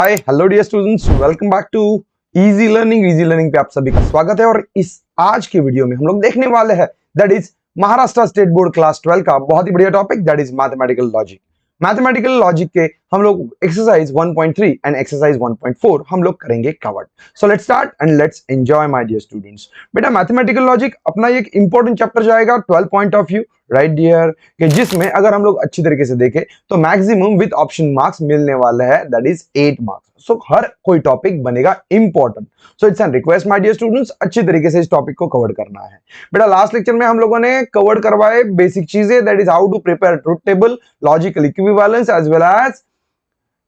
Hi hello dear students, welcome back to Easy Learning पे आप सभी का स्वागत है। और इस आज के वीडियो में हम लोग देखने वाले हैं that is Maharashtra state board class 12 का बहुत ही बढ़िया topic that is mathematical logic. Mathematical logic के हम लोग एक्सरसाइज 1.3 एंड एक्सरसाइज 1.4 हम लोग करेंगे covered. So let's start and let's enjoy my dear students. बेटा मैथमेटिकल लॉजिक अपना एक इंपॉर्टेंट चैप्टर जाएगा 12 point of view, right dear, कि जिसमें अगर हम लोग अच्छी तरीके से देखें तो मैक्सिमम विद ऑप्शन मार्क्स मिलने वाला है दैट इज 8 मार्क्स। सो हर कोई टॉपिक बनेगा important. So it's an request my dear students, अच्छी तरीके से इस टॉपिक को कवर करना है। बेटा लास्ट लेक्चर में हम लोगों ने कवर करवाए बेसिक चीजें that is how to prepare truth table, logical equivalence as well as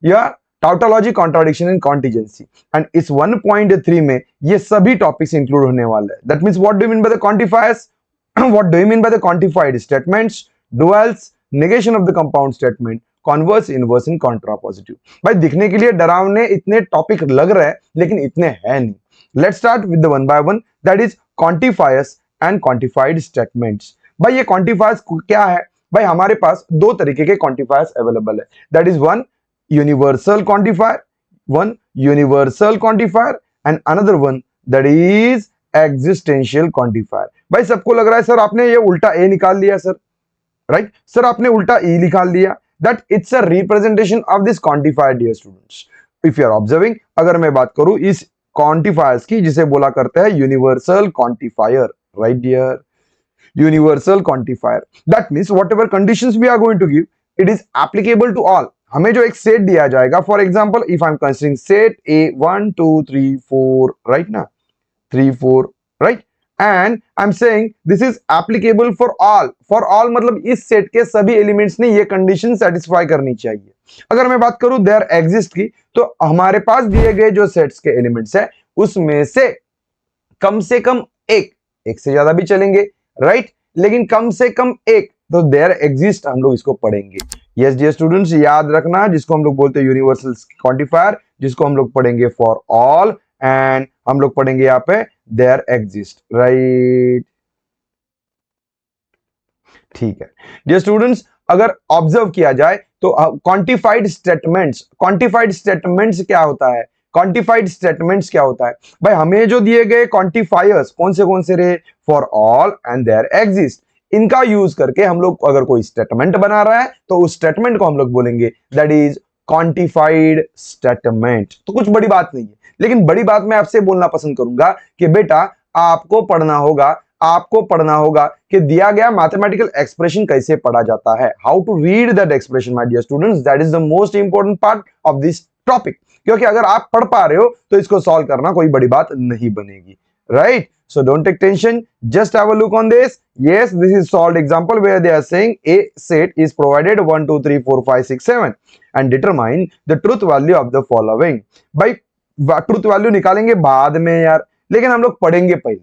या tautology, contradiction and contingency. And इस 1.3 में ये सभी टॉपिक्स इंक्लूड होने वाले हैं। That means what do you mean by the quantifiers, what do you mean by the quantified statements, duals, negation of the compound statement, converse, inverse and contrapositive। भाई दिखने के लिए डरावने इतने टॉपिक लग रहे हैं लेकिन इतने हैं नहीं। Let's start with the one by one that is quantifiers and quantified statements. भाई ये क्वांटिफायर्स क्या है? भाई हमारे पास दो तरीके के क्वांटिफायर्स अवेलेबल है that is one universal quantifier and another one that is existential quantifier. भाई सबको लग रहा है सर आपने ये उल्टा ए निकाल लिया सर, राइट सर आपने उल्टा ई निकाल लिया, that it's a representation of this quantifier dear students. If you are observing, अगर मैं बात करूं इस क्वांटिफायर्स की जिसे बोला करते हैं universal quantifier, right dear, universal quantifier that means whatever conditions we are going to give it is applicable to all. हमें जो एक सेट दिया जाएगा, for example if I am considering set A 1 2 3 4, right ना, 3 4, right, and I'm saying this is applicable for all मतलब इस set के सभी एलिमेंट्स ने ये कंडीशन सेटिस्फाई करनी चाहिए। अगर मैं बात करूं देयर एग्जिस्ट की, तो हमारे पास दिए गए जो सेट्स के एलिमेंट्स है उसमें से कम एक से ज्यादा भी चलेंगे, राइट, लेकिन कम से कम एक, तो देयर एग्जिस्ट हम लोग इसको पढ़ेंगे। यस डियर स्टूडेंट्स, याद रखना जिसको हम लोग बोलते हैं यूनिवर्सल क्वांटिफायर, जिसको हम लोग पढ़ेंगे फॉर ऑल एंड हम लोग पढ़ेंगे यहाँ पे देयर एग्जिस्ट, राइट, ठीक है डियर स्टूडेंट्स। अगर ऑब्जर्व किया जाए तो क्वांटिफाइड स्टेटमेंट्स क्या होता है? क्वांटिफाइड स्टेटमेंट्स क्या होता है? भाई हमें जो दिए गए क्वांटिफायर्स कौन से रहे, for all and there exist, इनका यूज करके हम लोग अगर कोई स्टेटमेंट बना रहा है तो उस स्टेटमेंट को हम लोग बोलेंगे दैट इज क्वांटिफाइड स्टेटमेंट। तो कुछ बड़ी बात नहीं है, लेकिन बड़ी बात मैं आपसे बोलना पसंद करूंगा कि बेटा आपको पढ़ना होगा कि दिया गया मैथमेटिकल एक्सप्रेशन कैसे पढ़ा जाता है, how to read that expression my dear students, that is the most important part of this topic. क्योंकि अगर आप पढ़ पा रहे हो तो इसको सॉल्व करना कोई बड़ी बात नहीं बनेगी, right. So don't take tension, just have a look on this. Yes, this is solved example where they are saying a set is provided 1 2 3 4 5 6 7 and determine the truth value of the following। भाई truth value निकालेंगे बाद में यार, लेकिन हम लोग पढ़ेंगे पहले।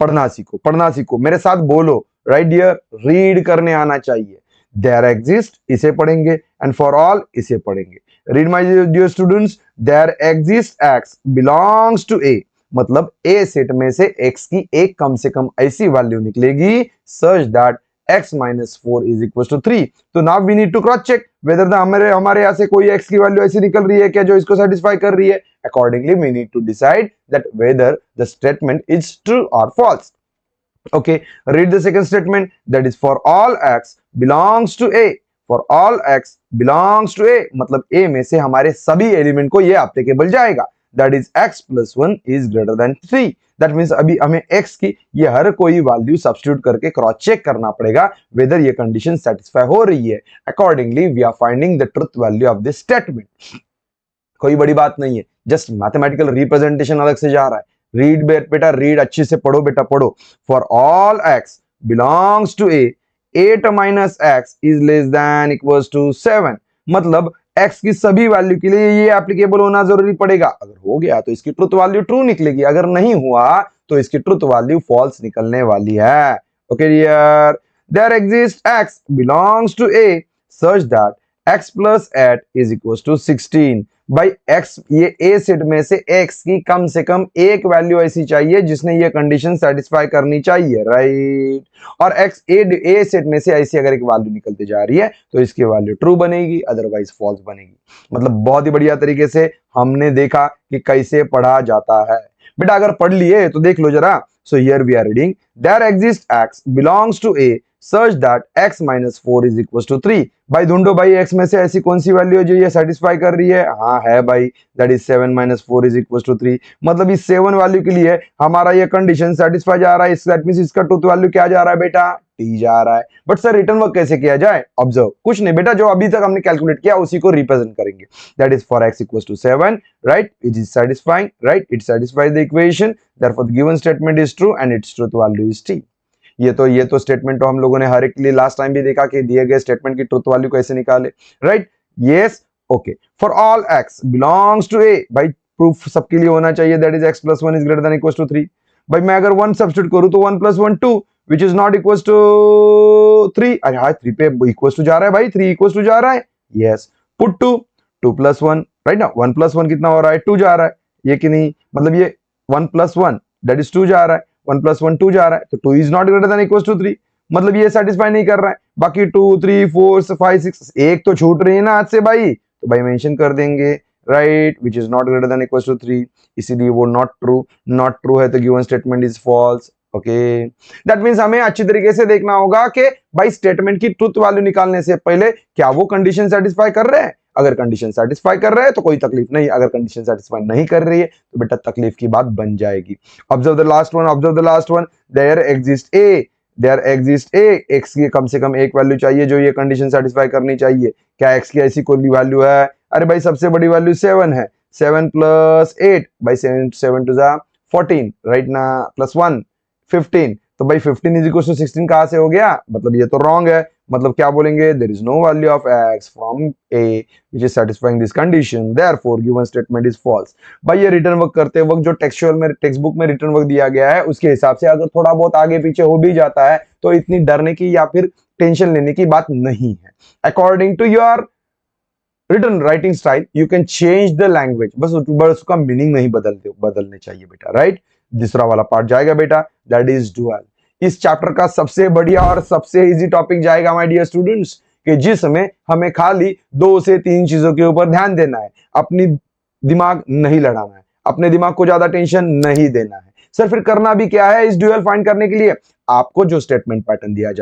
पढ़ना सीखो मेरे साथ बोलो, राइट डियर, रीड करने आना चाहिए। देयर एग्जिस्ट इसे पढ़ेंगे एंड फॉर ऑल इसे पढ़ेंगे। Read my dear students, there exist x belongs to A, मतलब ए सेट में से x की एक कम से कम ऐसी वैल्यू निकलेगी such that x minus 4 is equals to 3। तो now we need to cross check whether the हमारे यहाँ से कोई x की वैल्यू ऐसी निकल रही है क्या जो इसको सेटिस्फाई कर रही है। Accordingly we need to decide that whether the statement is true और false. Okay, read the second statement that is for all x belongs to a, for all x belongs to a मतलब a में से हमारे सभी element को ये applicable जाएगा, that is x plus 1 is greater than 3। that means अभी हमें x की ये हर कोई वैल्यू सब्स्टिट्यूट करके क्रॉस चेक करना पड़ेगा वेदर ये कंडीशन सेटिस्फाई हो रही है। Accordingly we are finding the truth value of this statement. कोई बड़ी बात नहीं है, जस्ट मैथमेटिकल रिप्रेजेंटेशन अलग से जा रहा है। रीड बेटा, रीड अच्छे से पढ़ो बेटा, पढ़ो। For all x belongs to a 8 minus x is less than equals to 7 मतलब x की सभी वैल्यू के लिए ये एप्लीकेबल होना जरूरी पड़ेगा। अगर हो गया तो इसकी ट्रुथ वैल्यू ट्रू निकलेगी, अगर नहीं हुआ तो इसकी ट्रुथ वैल्यू फॉल्स निकलने वाली है। Okay dear, there exist x belongs to a such that x plus 8 is equals to 16 भाई x, ये ए सेट में से x की कम से कम एक वैल्यू ऐसी चाहिए जिसने ये कंडीशन सेटिस्फाई करनी चाहिए, राइट। और x ए सेट में से ऐसी अगर एक वैल्यू निकलती जा रही है तो इसकी वैल्यू ट्रू बनेगी, अदरवाइज फॉल्स बनेगी। मतलब बहुत ही बढ़िया तरीके से हमने देखा कि कैसे पढ़ा जाता है। बेटा अगर पढ़ लिए तो देख लो जरा। So here we are reading, there exist x belongs to a such that x minus 4 is equals to 3। भाई ढूंढो भाई x में से ऐसी कौन सी वैल्यू है जो ये सेटिस्फाई कर रही है। हाँ है भाई, that is 7 minus 4 is equals to 3। मतलब इस 7 वैल्यू के लिए हमारा ये कंडीशन सेटिस्फाई जा रहा है। दैट मींस इसका ट्रूथ वैल्यू क्या जा रहा है बेटा, t जा रहा है। बट सर रिटर्न वर्क कैसे किया जाए, ऑब्जर्व, कुछ नहीं बेटा, जो अभी तक हमने कैलकुलेट किया उसी को रिप्रेजेंट करेंगे। That is for x equals to 7, right, it is satisfying, right, it satisfies the equation, therefore the given statement is true and its truth value is t। ये तो स्टेटमेंट तो हम लोगों ने हर एक के लिए लास्ट टाइम भी देखा कि दिए गए स्टेटमेंट की ट्रुथ वैल्यू कैसे निकाले, right. Yes, okay. For all x belongs to a, भाई प्रूफ सबके लिए होना चाहिए, that is x plus 1 is greater than equals to 3। भाई मैं अगर 1 सब्स्टिट्यूट करूं तो 1 plus 1 2 which is not equals to 3। अरे हाँ 3 पे इक्वल्स टू जा रहा है भाई, 3 इक्वल्स टू जा रहा है। यस, पुट 2 plus 1, राइट ना, 1 plus 1 कितना हो रहा है, 2 जा रहा है। ये कि नहीं, मतलब ये 1 plus 1 दैट इज 2 जा रहा है, 1 plus 1 2 जा रहा है, तो 2 is not greater than equals to 3। मतलब ये सेटिस्फाई नहीं कर रहा है। बाकी 2 3 4 5 6 एक तो छूट रही है ना हाथ से भाई, तो भाई मेंशन कर देंगे, right, which is not greater than equals to 3, इसीलिए वो नॉट ट्रू है, तो given statement is false. Okay, that means हमें अच्छी तरीके से देखना होगा कि भाई स्टेटमेंट की ट्रुथ वैल्यू निकालने से पहले क्या वो कंडीशन सेटिस्फाई कर रहे हैं। अगर कंडीशन सेटिस्फाई कर रहे हैं तो कोई तकलीफ नहीं, अगर कंडीशन सेटिस्फाई नहीं कर रही है तो बेटा तकलीफ की बात बन जाएगी। Observe the last one, there exist A, x की कम से कम एक वैल्यू चाहिए जो ये कंडीशन सेटिस्फाई करनी चाहिए। क्या x की ऐसी कोई वैल्यू है? अरे भाई सबसे बड़ी वैल्यू 7 है, 7 plus 8, भाई 7 to 14, राइट ना, प्लस 1 15, तो भाई 15 इज इक्वल टू 16 कहां से हो गया, मतलब ये तो रॉन्ग है। मतलब क्या बोलेंगे, there is no value of x from a which is satisfying this condition, therefore given statement is false। भाई ये रिटर्न वर्क करते वक्त जो टेक्स्ट बुक में रिटर्न वर्क दिया गया है उसके हिसाब से अगर थोड़ा बहुत आगे पीछे हो भी जाता है तो इतनी डरने की या फिर टेंशन लेने की बात नहीं है। According to your return writing style you can change the language, बस उसका मीनिंग नहीं बदलने चाहिए बेटा, राइट। दूसरा वाला पार्ट जाएगा बेटा, दैट इज डुअल। इस चैप्टर का सबसे बढ़िया और सबसे इजी टॉपिक जाएगा माय डियर स्टूडेंट्स, कि जिसमें हमें खाली 2 से 3 चीजों के ऊपर ध्यान देना है, अपनी दिमाग नहीं लड़ाना है, अपने दिमाग को ज्यादा टेंशन नहीं देना है। सर फिर करना भी क्या है इस ड्यूअल फाइंड करने के लिए? आपको जो स्टेटमेंट पैटर्न दिया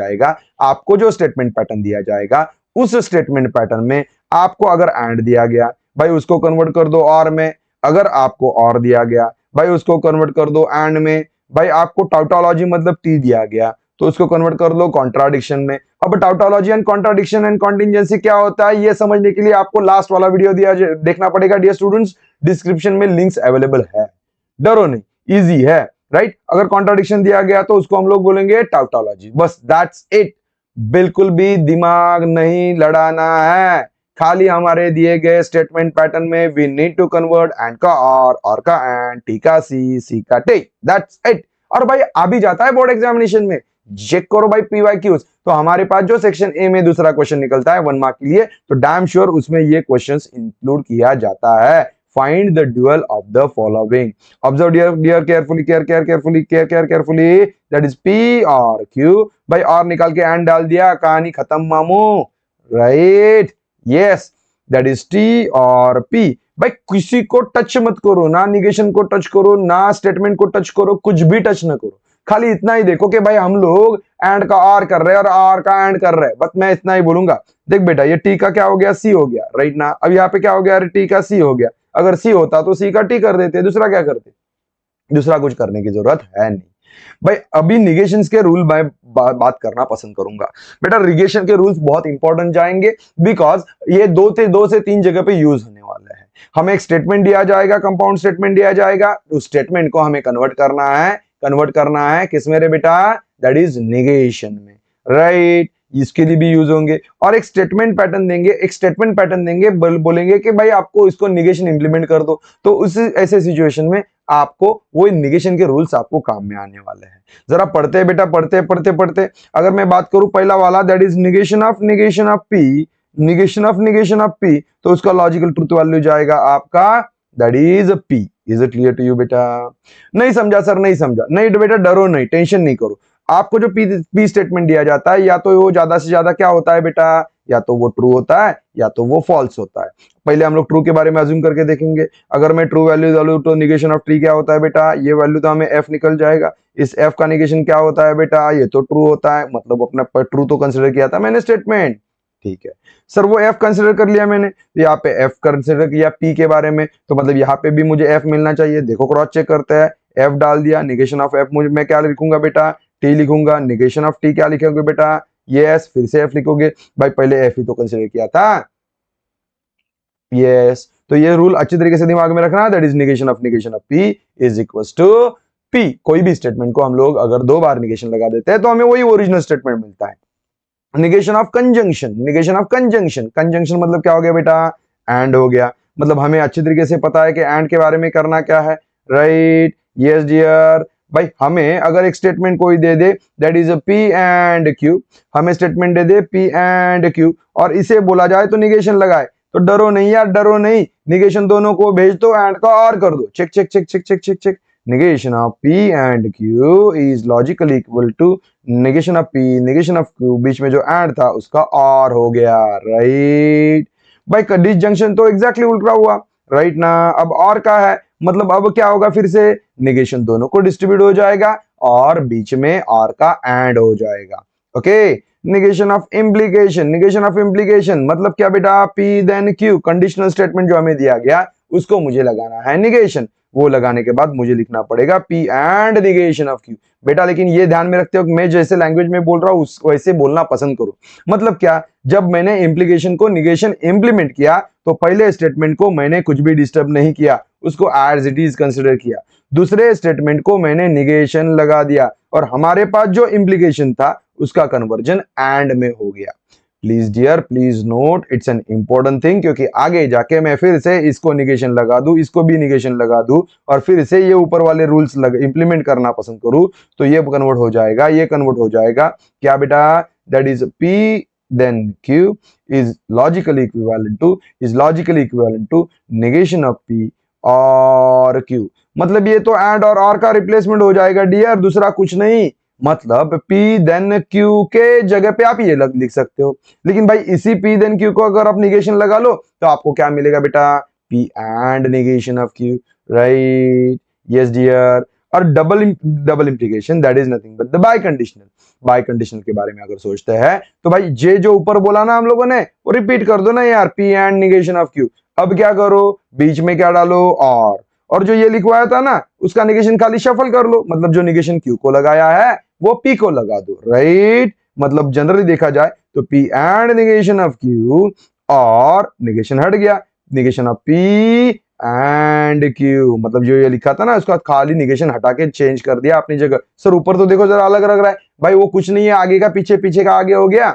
जाएगा उस स्टेटमेंट पैटर्न में आपको अगर एंड दिया गया भाई उसको कन्वर्ट कर दो और में, अगर आपको और दिया गया भाई उसको कन्वर्ट कर दो एंड में, भाई आपको टाउटोलॉजी मतलब टी दिया गया तो उसको कन्वर्ट कर लो कॉन्ट्राडिक्शन में। अब टाउटोलॉजी एंड कॉन्ट्राडिक्शन एंड कॉन्टिंजेंसी क्या होता है ये समझने के लिए आपको लास्ट वाला वीडियो देखना पड़ेगा डियर स्टूडेंट्स, डिस्क्रिप्शन में लिंक्स अवेलेबल है, डरो नहीं, इजी है, राइट। अगर कॉन्ट्राडिक्शन दिया गया तो उसको हम लोग बोलेंगे टाउटोलॉजी, बस दैट्स इट। बिल्कुल भी दिमाग नहीं लड़ाना है, खाली हमारे दिए गए स्टेटमेंट पैटर्न में we need to convert and का और का एंड, टी का सी का टी, दैट्स इट। और भाई आ भी जाता है बोर्ड एग्जामिनेशन में, चेक करो भाई PYQs, तो हमारे पास जो सेक्शन ए में दूसरा क्वेश्चन निकलता है 1 मार्क के लिए, तो डैम श्योर उसमें ये क्वेश्चंस इंक्लूड किया जाता है। Find the dual of the following, observe dear carefully, carefully, that is P और Q। भाई और निकाल के एंड डाल दिया, कहानी खत्म मामू, right. Yes, that is T और P। भाई किसी को टच मत करो, ना निगेशन को टच करो, ना स्टेटमेंट को टच करो, कुछ भी टच ना करो, खाली इतना ही देखो कि भाई हम लोग एंड का आर कर रहे हैं और आर का एंड कर रहे हैं, बस मैं इतना ही बोलूंगा। देख बेटा ये टी का क्या हो गया, सी हो गया, राइट ना। अब यहाँ पे क्या हो गया, अरे टी का सी हो गया, अगर सी होता तो सी का टी कर देते, दूसरा क्या करते, दूसरा कुछ करने की जरूरत है नहीं। भाई अभी निगेशंस के रूल मैं बात करना पसंद करूंगा बेटा, निगेशन के रूल्स बहुत इंपॉर्टेंट जाएंगे बिकॉज ये 2 से 3 जगह पे यूज होने वाले हैं। हमें एक स्टेटमेंट दिया जाएगा, कंपाउंड स्टेटमेंट दिया जाएगा, उस स्टेटमेंट को हमें कन्वर्ट करना है किस में रे बेटा, दैट इज निगेशन में, राइट। इसके लिए भी यूज होंगे। और एक स्टेटमेंट पैटर्न देंगे, बोलेंगे कि भाई आपको इसको निगेशन इंप्लीमेंट कर दो, तो उस ऐसे सिचुएशन में आपको वो निगेशन के रूल्स आपको काम में आने वाले हैं। जरा पढ़ते बेटा, पढ़ते। अगर मैं बात करूं पहला वाला, that is negation of P, negation of P, तो उसका लॉजिकल ट्रूथ वैल्यू जाएगा आपका that is P. Is it clear to you बेटा? नहीं समझा सर, नहीं समझा, नहीं बेटा डरो नहीं, टेंशन नहीं करो। आपको जो पी स्टेटमेंट दिया जाता है या तो वो ज्यादा से ज्यादा क्या होता है बेटा, या तो वो ट्रू होता है या तो वो फॉल्स होता है। पहले हम लोग ट्रू के बारे में अज्यूम करके देखेंगे। अगर मैं ट्रू वैल्यू डालू तो निगेशन ऑफ ट्री क्या होता है बेटा, ये वैल्यू तो हमें एफ निकल जाएगा। इस एफ का निगेशन क्या होता है बेटा, ये तो ट्रू होता है, मतलब अपना ट्रू तो कंसिडर किया था मैंने स्टेटमेंट। ठीक है सर, वो एफ कंसिडर कर लिया मैंने, तो यहाँ पे एफ कंसिडर किया पी के बारे में, तो मतलब यहाँ पे भी मुझे एफ मिलना चाहिए। देखो क्रॉस चेक करते हैं, एफ डाल दिया, निगेशन ऑफ एफ मुझे मैं क्या लिखूंगा बेटा, टी लिखूंगा। निगेशन ऑफ टी क्या लिखोगे बेटा, यस, फिर से एफ लिखोगे। भाई पहले एफ ही तो कंसिडर किया था, यस। तो ये रूल अच्छी तरीके से दिमाग में रखना, that is negation of P is equals to P. कोई भी स्टेटमेंट को हम लोग अगर 2 बार निगेशन लगा देते हैं तो हमें वही ओरिजिनल स्टेटमेंट मिलता है। निगेशन ऑफ कंजंक्शन, कंजंक्शन मतलब क्या हो गया बेटा, एंड हो गया। मतलब हमें अच्छी तरीके से पता है कि एंड के बारे में करना क्या है, राइट? Yes dear. भाई हमें अगर एक स्टेटमेंट कोई दे दे that is P and Q, हमें स्टेटमेंट दे दे पी एंड क्यू और इसे बोला जाए तो निगेशन लगाए, तो डरो नहीं यार, डरो नहीं, निगेशन दोनों को भेज दो, एंड का और कर दो, check check check check check check check. negation of p and q is logically equal to negation of p negation of q, बीच में जो and था उसका और हो गया, राइट? भाई डिसजंक्शन तो एग्जैक्टली उल्टा हुआ, राइट ना? अब और का है, मतलब अब क्या होगा, फिर से निगेशन दोनों को डिस्ट्रीब्यूट हो जाएगा और बीच में और का एंड हो जाएगा, ओके? निगेशन ऑफ इम्प्लीकेशन मतलब क्या बेटा, p then q, conditional statement जो हमें दिया गया उसको मुझे लगाना है निगेशन, वो लगाने के बाद मुझे लिखना पड़ेगा P and negation of Q बेटा। लेकिन ये ध्यान में रखते हो कि मैं जैसे लैंग्वेज में बोल रहा हूं वैसे बोलना पसंद करो। मतलब क्या, जब मैंने इम्प्लीकेशन को निगेशन इंप्लीमेंट किया तो पहले स्टेटमेंट को मैंने कुछ भी डिस्टर्ब नहीं किया, उसको एज इट इज कंसिडर किया। दूसरे स्टेटमेंट को मैंने निगेशन लगा दिया और हमारे पास जो इम्प्लीकेशन था उसका कन्वर्जन एंड में हो गया। Please dear, please note, it's an important thing, क्योंकि आगे जाके मैं फिर से इसको निगेशन लगा दूं, इसको भी निगेशन लगा दूं और फिर से ये ऊपर वाले रूल्स इंप्लीमेंट करना पसंद करूं तो ये कन्वर्ट हो जाएगा, ये कन्वर्ट हो जाएगा क्या बेटा, that is p then q is logically equivalent to negation of p और q। मतलब ये तो एंड और का रिप्लेसमेंट हो जाएगा डियर, दूसरा कुछ नहीं। मतलब P देन Q के जगह पे आप ये लिख सकते हो, लेकिन भाई इसी P देन Q को अगर आप निगेशन लगा लो तो आपको क्या मिलेगा बेटा, P and negation of Q, right? Yes dear. और double implication that is nothing but the biconditional के बारे में अगर सोचते हैं तो भाई जे जो ऊपर बोला ना हम लोगों ने वो रिपीट कर दो ना यार, P and negation of Q। अब क्या करो, बीच में क्या डालो, और जो ये लिखवाया था ना उसका निगेशन खाली शफल कर लो, मतलब जो निगेशन Q को लगाया है वो P को लगा दो, राइट? मतलब जनरली देखा जाए तो P and negation of Q और निगेशन हट गया, negation of P and Q, मतलब जो ये लिखा था ना उसका खाली निगेशन हटा के चेंज कर दिया अपनी जगह। सर ऊपर तो देखो जरा अलग लग रहा है, भाई वो कुछ नहीं है, आगे का पीछे, पीछे का आगे हो गया,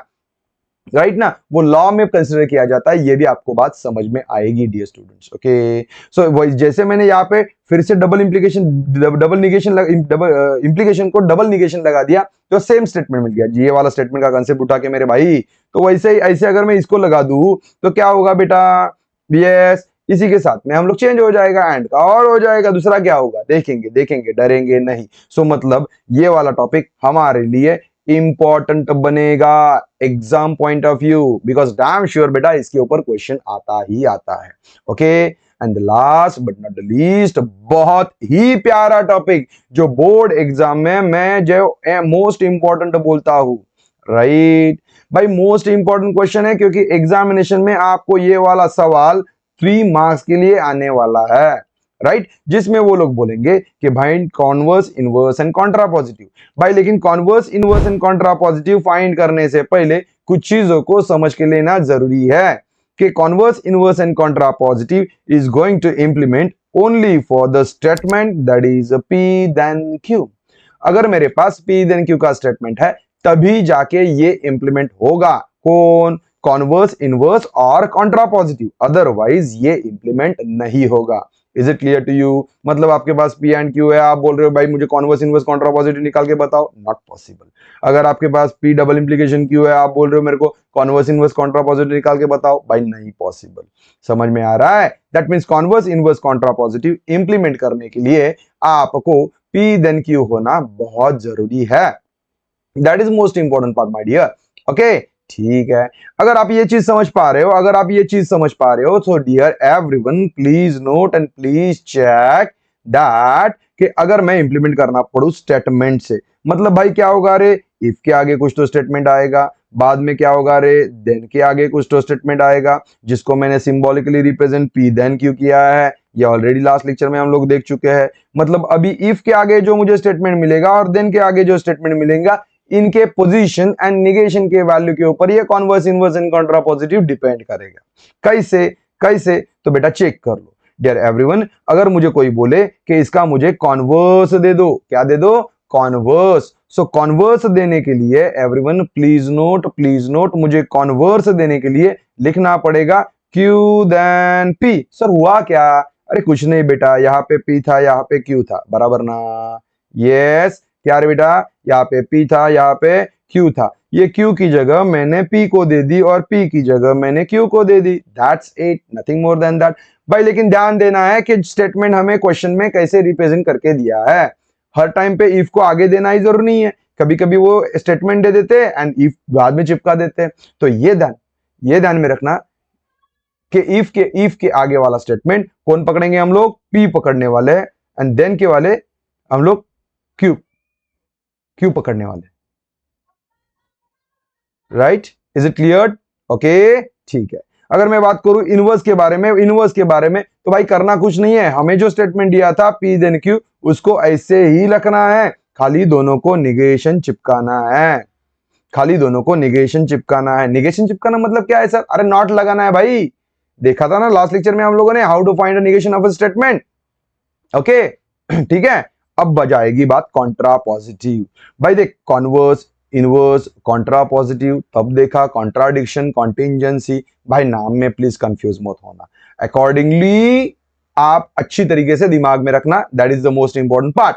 राइट ना? वो लॉ में कंसिडर किया जाता है, ये भी आपको बात समझ में आएगी डियर स्टूडेंट्स, ओके? सो जैसे मैंने यहाँ पे फिर से डबल इंप्लीकेशन को डबल निगेशन लगा दिया तो सेम स्टेटमेंट मिल गया। ये वाला स्टेटमेंट का कंसेप्ट उठा के मेरे भाई, तो वैसे ही ऐसे अगर मैं इसको लगा दूं तो क्या होगा बेटा, यस, इसी के साथ में हम लोग चेंज हो जाएगा, एंड का और हो जाएगा, दूसरा क्या होगा देखेंगे, डरेंगे नहीं। सो मतलब ये वाला टॉपिक हमारे लिए इंपॉर्टेंट बनेगा exam point of view, because damn sure बेटा इसके ऊपर क्वेश्चन आता ही आता है, okay? And last but not the least, बहुत ही प्यारा टॉपिक जो बोर्ड एग्जाम में मैं जो मोस्ट इंपॉर्टेंट बोलता हूं, राइट? भाई मोस्ट इंपॉर्टेंट क्वेश्चन है क्योंकि एग्जामिनेशन में आपको ये वाला सवाल 3 मार्क्स के लिए आने वाला है, राइट? जिसमें वो लोग बोलेंगे कि भाई कॉन्वर्स, इनवर्स एंड कॉन्ट्रापॉजिटिव। भाई लेकिन converse, inverse and contrapositive find करने से पहले कुछ चीजों को समझ के लेना जरूरी है कि converse, inverse and contrapositive is going to implement only for the statement that is P then Q। अगर मेरे पास P देन Q का स्टेटमेंट है तभी जाके ये इंप्लीमेंट होगा, कौन, कॉन्वर्स, इनवर्स और कॉन्ट्रापॉजिटिव, अदरवाइज ये इंप्लीमेंट नहीं होगा। Is it clear to you? मतलब आपके पास पी एंड क्यू है, आप बोल रहे हो भाई मुझे कॉन्वर्स इनवर्स कॉन्ट्रा पॉजिटिव निकाल के बताओ, नॉट पॉसिबल। अगर आपके पास पी डबल इंप्लीकेशन क्यू है, आप बोल रहे हो मेरे को कॉन्वर्स इनवर्स कॉन्ट्रा पॉजिटिव निकाल के बताओ, भाई नहीं पॉसिबल। समझ में आ रहा है? That means converse inverse Contra positive implement करने के लिए आपको पी देन क्यू होना बहुत जरूरी है। That is most important part my dear. Okay, ठीक है। अगर आप ये चीज समझ पा रहे हो, अगर आप ये चीज समझ पा रहे हो, तो dear everyone please note and please check that कि अगर मैं इंप्लीमेंट करना पड़ू स्टेटमेंट से, मतलब भाई क्या होगा रे, इफ के आगे कुछ तो स्टेटमेंट आएगा, बाद में क्या होगा रे, देन के आगे कुछ तो स्टेटमेंट आएगा, जिसको मैंने symbolically represent P then Q किया है। ये ऑलरेडी लास्ट लेक्चर में हम लोग देख चुके हैं। मतलब अभी इफ के आगे जो मुझे स्टेटमेंट मिलेगा और देन के आगे जो स्टेटमेंट मिलेगा, इनके पोजीशन एंड निगेशन के वैल्यू के ऊपर ये converse inverse and Contra positive depend करेगा। कैसे कैसे? तो बेटा चेक कर लो डियर एवरीवन। अगर मुझे कोई बोले कि इसका मुझे कॉन्वर्स दे दो, क्या दे दो? कॉन्वर्स। सो कॉन्वर्स देने के लिए एवरीवन प्लीज नोट, मुझे कॉन्वर्स देने के लिए लिखना पड़ेगा क्यू देन पी। सर हुआ क्या? अरे कुछ नहीं बेटा, यहाँ पे पी था, यहाँ पे क्यू था, बराबर ना? यस, क्या रे बेटा, यहाँ पे पी था, यहाँ पे क्यू था। ये क्यू की जगह मैंने पी को दे दी और पी की जगह मैंने क्यू को दे दी। That's it, nothing more than that. भाई लेकिन ध्यान देना है कि स्टेटमेंट हमें क्वेश्चन में कैसे रिप्रेजेंट करके दिया है। हर टाइम पे इफ को आगे देना ही जरूरी नहीं है, कभी कभी वो स्टेटमेंट दे देते एंड इफ बाद में चिपका देते। तो ये ध्यान में रखना कि इफ के आगे वाला स्टेटमेंट कौन पकड़ेंगे हम लोग? पी पकड़ने वाले, एंड देन के वाले हम लोग क्यू पकड़ने वाले। Right, is it clear? Okay, ठीक है। अगर मैं बात करूं इनवर्स के बारे में, तो भाई करना कुछ नहीं है, हमें जो स्टेटमेंट दिया था पी देन क्यू, उसको ऐसे ही लिखना है, खाली दोनों को निगेशन चिपकाना है, खाली दोनों को निगेशन चिपकाना है। निगेशन चिपकाना मतलब क्या है सर? अरे नॉट लगाना है भाई। देखा था ना लास्ट लेक्चर में हम लोगों ने, how to find a negation of a statement. Okay, ठीक है। अब बजाएगी बात कॉन्ट्रा पॉजिटिव। भाई देख, कॉन्वर्स इनवर्स कॉन्ट्रा पॉजिटिव, तब देखा कॉन्ट्राडिक्शन कॉन्टिंजेंसी। भाई नाम में प्लीज कंफ्यूज मत होना, अकॉर्डिंगली आप अच्छी तरीके से दिमाग में रखना, that is the most important part.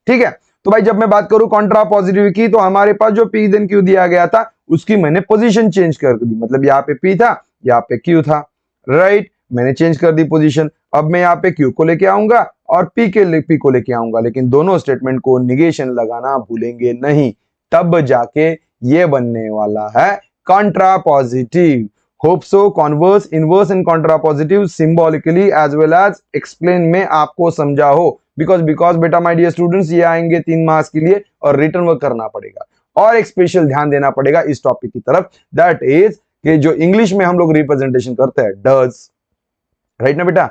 ठीक है, तो भाई जब मैं बात करूं कॉन्ट्रा पॉजिटिव की, तो हमारे पास जो पी देन क्यू दिया गया था उसकी मैंने पोजीशन चेंज कर दी। मतलब यहाँ पे पी था, यहाँ पे क्यू था, राइट, मैंने चेंज कर दी पोजीशन। अब मैं यहाँ पे क्यू को लेके आऊंगा और पी को लेके आऊंगा, लेकिन दोनों स्टेटमेंट को निगेशन लगाना भूलेंगे नहीं, तब जाके ये बनने वाला है contrapositive. Hope so converse inverse and contrapositive symbolically as well as explain में आपको समझा हो। बिकॉज बेटा माय डियर स्टूडेंट्स, ये आएंगे 3 मार्क्स के लिए और रिटर्न वर्क करना पड़ेगा और एक स्पेशल ध्यान देना पड़ेगा इस टॉपिक की तरफ, दैट इज कि जो इंग्लिश में हम लोग रिप्रेजेंटेशन करते हैं डज, राइट ना बेटा,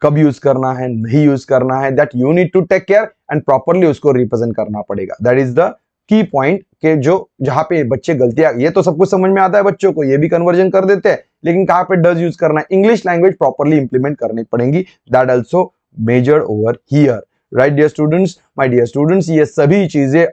कब यूज करना है, नहीं यूज करना है, that you need to take care and properly उसको रिप्रेजेंट करना पड़ेगा। That is the key point के जो जहां पे बच्चे गलतियां, ये तो सब कुछ समझ में आता है बच्चों को, ये भी कन्वर्जन कर देते हैं, लेकिन कहां पे डज यूज करना है, इंग्लिश लैंग्वेज प्रॉपरली इंप्लीमेंट करनी पड़ेगी। That also major over here, right dear students, my dear students, ये सभी चीजें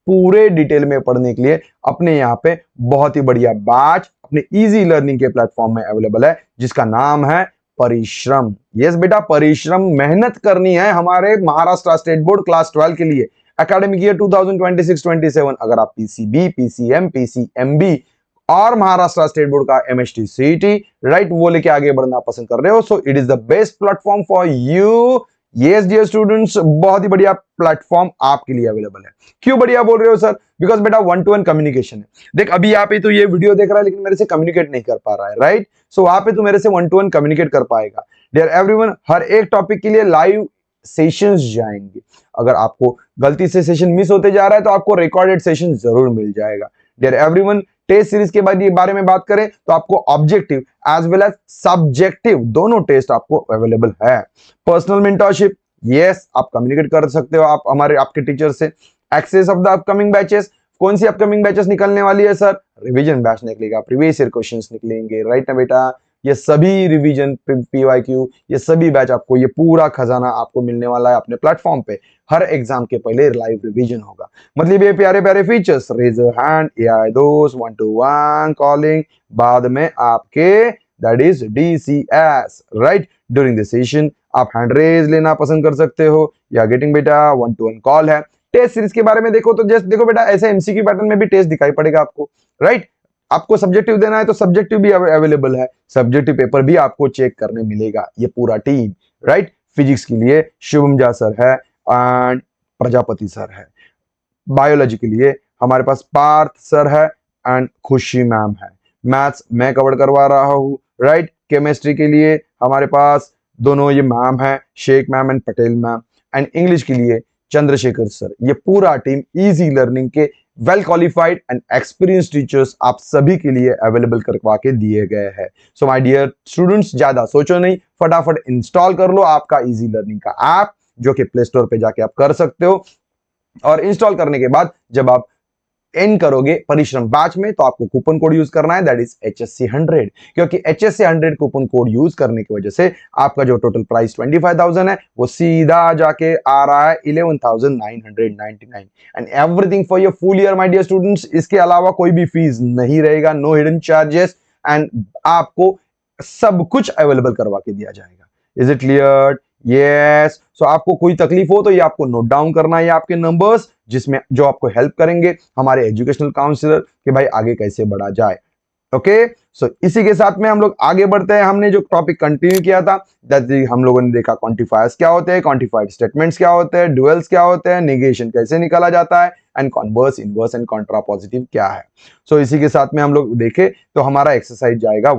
पूरे डिटेल में पढ़ने के लिए अपने यहाँ पे बहुत ही बढ़िया बैच अपने इजी लर्निंग के प्लेटफॉर्म में अवेलेबल है, जिसका नाम है परिश्रम। यस बेटा, परिश्रम, मेहनत करनी है हमारे महाराष्ट्र स्टेट बोर्ड क्लास 12 के लिए, एकेडमिक ईयर 2026-27। अगर आप पीसीबी, पीसीएम, पीसीएमबी और महाराष्ट्र स्टेट बोर्ड का एमएसटी सीईटी राइट वो लेके आगे बढ़ना पसंद कर रहे हो, so it is the best platform for you. Yes dear students, बहुत ही बढ़िया प्लेटफॉर्म आपके लिए अवेलेबल है। क्यों बढ़िया बोल रहे हो सर? बिकॉज बेटा 1-to-1 कम्युनिकेशन है। देख अभी यहाँ पे तो ये वीडियो देख रहा है लेकिन मेरे से कम्युनिकेट नहीं कर पा रहा है, राइट? सो वहां पे तो मेरे से 1-to-1 कम्युनिकेट कर पाएगा। डियर एवरीवन, हर एक टॉपिक के लिए लाइव सेशंस जाएंगे। अगर आपको गलती से सेशन मिस होते जा रहा है तो आपको रिकॉर्डेड सेशन जरूर मिल जाएगा। डियर एवरीवन, टेस्ट सीरीज के बारे में बात करें तो आपको objective as well as subjective दोनों टेस्ट आपको अवेलेबल है। पर्सनल मेंटरशिप, यस, आप कम्युनिकेट कर सकते हो आप आपके टीचर से। Access of the upcoming batches, कौन सी अपकमिंग बैचेस निकलने वाली है सर? रिवीजन बैच निकलेगा, प्रीवियस ईयर क्वेश्चंस निकलेंगे, राइट ना बेटा? ये सभी रिवीजन पीवाईक्यू, ये सभी बैच आपको, ये पूरा खजाना आपको मिलने वाला है अपने प्लेटफॉर्म पे। हर एग्जाम के पहले लाइव रिवीजन होगा। मतलब ये प्यारे प्यारे फीचर्स, रेज हैंड, एआई दोस्त, 1-to-1 कॉलिंग, बाद में आपके that is DCS, right? During the session आप हैंड रेज लेना पसंद कर सकते हो या गेटिंग बेटा 1-to-1 कॉल है। टेस्ट सीरीज के बारे में देखो तो जस्ट देखो बेटा, ऐसे एमसीक्यू पैटर्न में भी टेस्ट दिखाई पड़ेगा आपको, राइट। आपको सब्जेक्टिव देना है तो सब्जेक्टिव भी अवेलेबल है, सब्जेक्टिव पेपर भी आपको चेक करने मिलेगा, ये पूरा टीम, राइट। फिजिक्स के लिए शुभम झा सर है एंड प्रजापति सर है। बायोलॉजी के लिए हमारे पास पार्थ सर है एंड खुशी मैम है। मैथ्स मैं कवर करवा रहा हूँ, राइट। केमिस्ट्री के लिए हमारे पास दोनों ये मैम है, Shaikh ma'am and Patel ma'am. And English के लिए चंद्रशेखर सर। ये पूरा टीम इजी लर्निंग के well qualified and experience teachers आप सभी के लिए अवेलेबल करवा के दिए गए हैं। सो माय डियर स्टूडेंट्स, ज्यादा सोचो नहीं, फटाफट इंस्टॉल कर लो आपका इजी लर्निंग का ऐप, जो कि प्ले स्टोर पे जाके आप कर सकते हो। और इंस्टॉल करने के बाद जब आप एंड करोगे परिश्रम बैच में तो आपको कूपन कोड यूज करना है, दैट इज HSC100, क्योंकि HSC100 कूपन कोड यूज करने की वजह से आपका जो टोटल प्राइस 25,000 है वो सीधा जाके आ रहा है 11,999 and everything for your full year my dear students. इसके अलावा कोई भी फीस नहीं रहेगा, नो हिडन चार्जेस एंड आपको सब कुछ अवेलेबल करवा के दिया जाएगा। Is it clear? यस। सो आपको कोई तकलीफ हो तो ये आपको नोट डाउन करना है, आपके नंबर्स जिसमें जो आपको हेल्प करेंगे हमारे एजुकेशनल काउंसलर कि भाई आगे कैसे बढ़ा जाए। ओके, सो इसी के साथ में हम लोग आगे बढ़ते हैं। हमने जो टॉपिक कंटिन्यू किया था हम लोगों ने देखा क्वांटिफायर्स क्या होते हैं, क्वांटिफाइड स्टेटमेंट्स क्या होते हैं, ड्यूअल्स क्या होते हैं, नेगेशन कैसे निकाला जाता है and converse, inverse and contrapositive क्या है। सो इसी के साथ में हम लोग देखे तो हमारा एक्सरसाइज जाएगा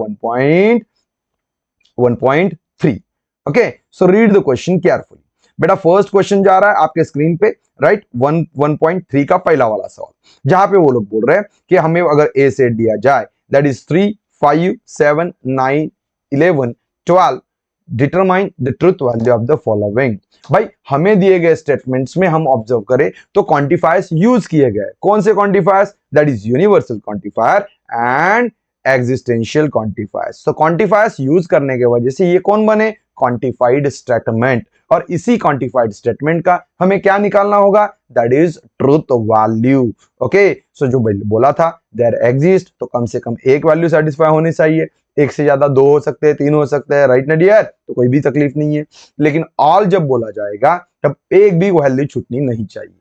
1.3। Okay, so read the question carefully. बेटा फर्स्ट क्वेश्चन जा रहा है आपके स्क्रीन पे, राइट। 1.3 का पहला वाला सवाल, जहां पे वो लोग बोल रहे हैं कि हमें अगर ए सेट दिया जाए that is 3, 5, 7, 9, 11, 12, determine the truth value of the following. भाई हमें दिए गए स्टेटमेंट्स में हम ऑब्जर्व करें तो क्वांटिफायर्स यूज किए गए। कौन से quantifiers? That is universal quantifier and existential quantifiers. तो क्वांटिफायर्स यूज करने की वजह से ये कौन बने? Quantified statement. और इसी क्वांटिफाइड स्टेटमेंट का हमें क्या निकालना होगा? That is truth value. Okay, so जो बोला था देयर एग्जिस्ट, तो कम से कम एक वैल्यू सेटिस्फाई होनी चाहिए। एक से ज्यादा दो हो सकते हैं, तीन हो सकते हैं, राइट ना डियर? तो कोई भी तकलीफ नहीं है। लेकिन ऑल जब बोला जाएगा तब एक भी वैल्यू छूटनी नहीं चाहिए।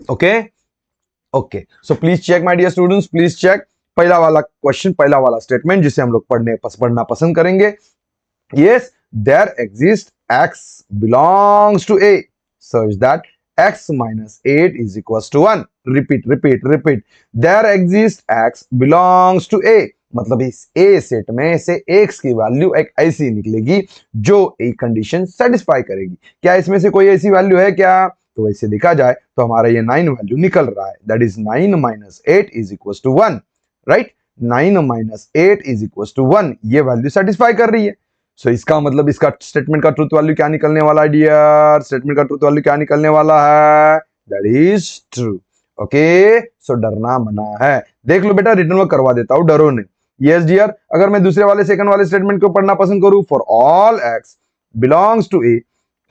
Okay okay, so please check my dear students, please check. पहला वाला क्वेश्चन, पहला वाला स्टेटमेंट जिसे हम लोग पढ़ना पसंद करेंगे। Yes, there exist x belongs to a such that x minus 8 is equals to 1। Repeat. There exist x belongs to a, मतलब इस a सेट में से x की वैल्यू एक ऐसी निकलेगी जो एक कंडीशन सेटिस्फाई करेगी। क्या इसमें से कोई ऐसी वैल्यू है क्या? तो वैसे देखा जाए तो हमारा ये 9 वैल्यू निकल रहा है, that is 9 minus 8 is equals to 1, right. 9 minus 8 is equals to 1, ये वैल्यू सेटिस्फाई कर रही है। सो इसका मतलब इसका स्टेटमेंट का ट्रुथ वैल्यू क्या निकलने वाला है डियर? स्टेटमेंट का ट्रुथ वैल्यू क्या निकलने वाला है? That is true. ओके, सो डरना मना है। देख लो बेटा, रिटर्न वर्क करवा देता हूं, डरो नहीं। यस डियर, अगर मैं दूसरे वाले सेकंड वाले स्टेटमेंट को पढ़ना पसंद करूं, for all x belongs to a,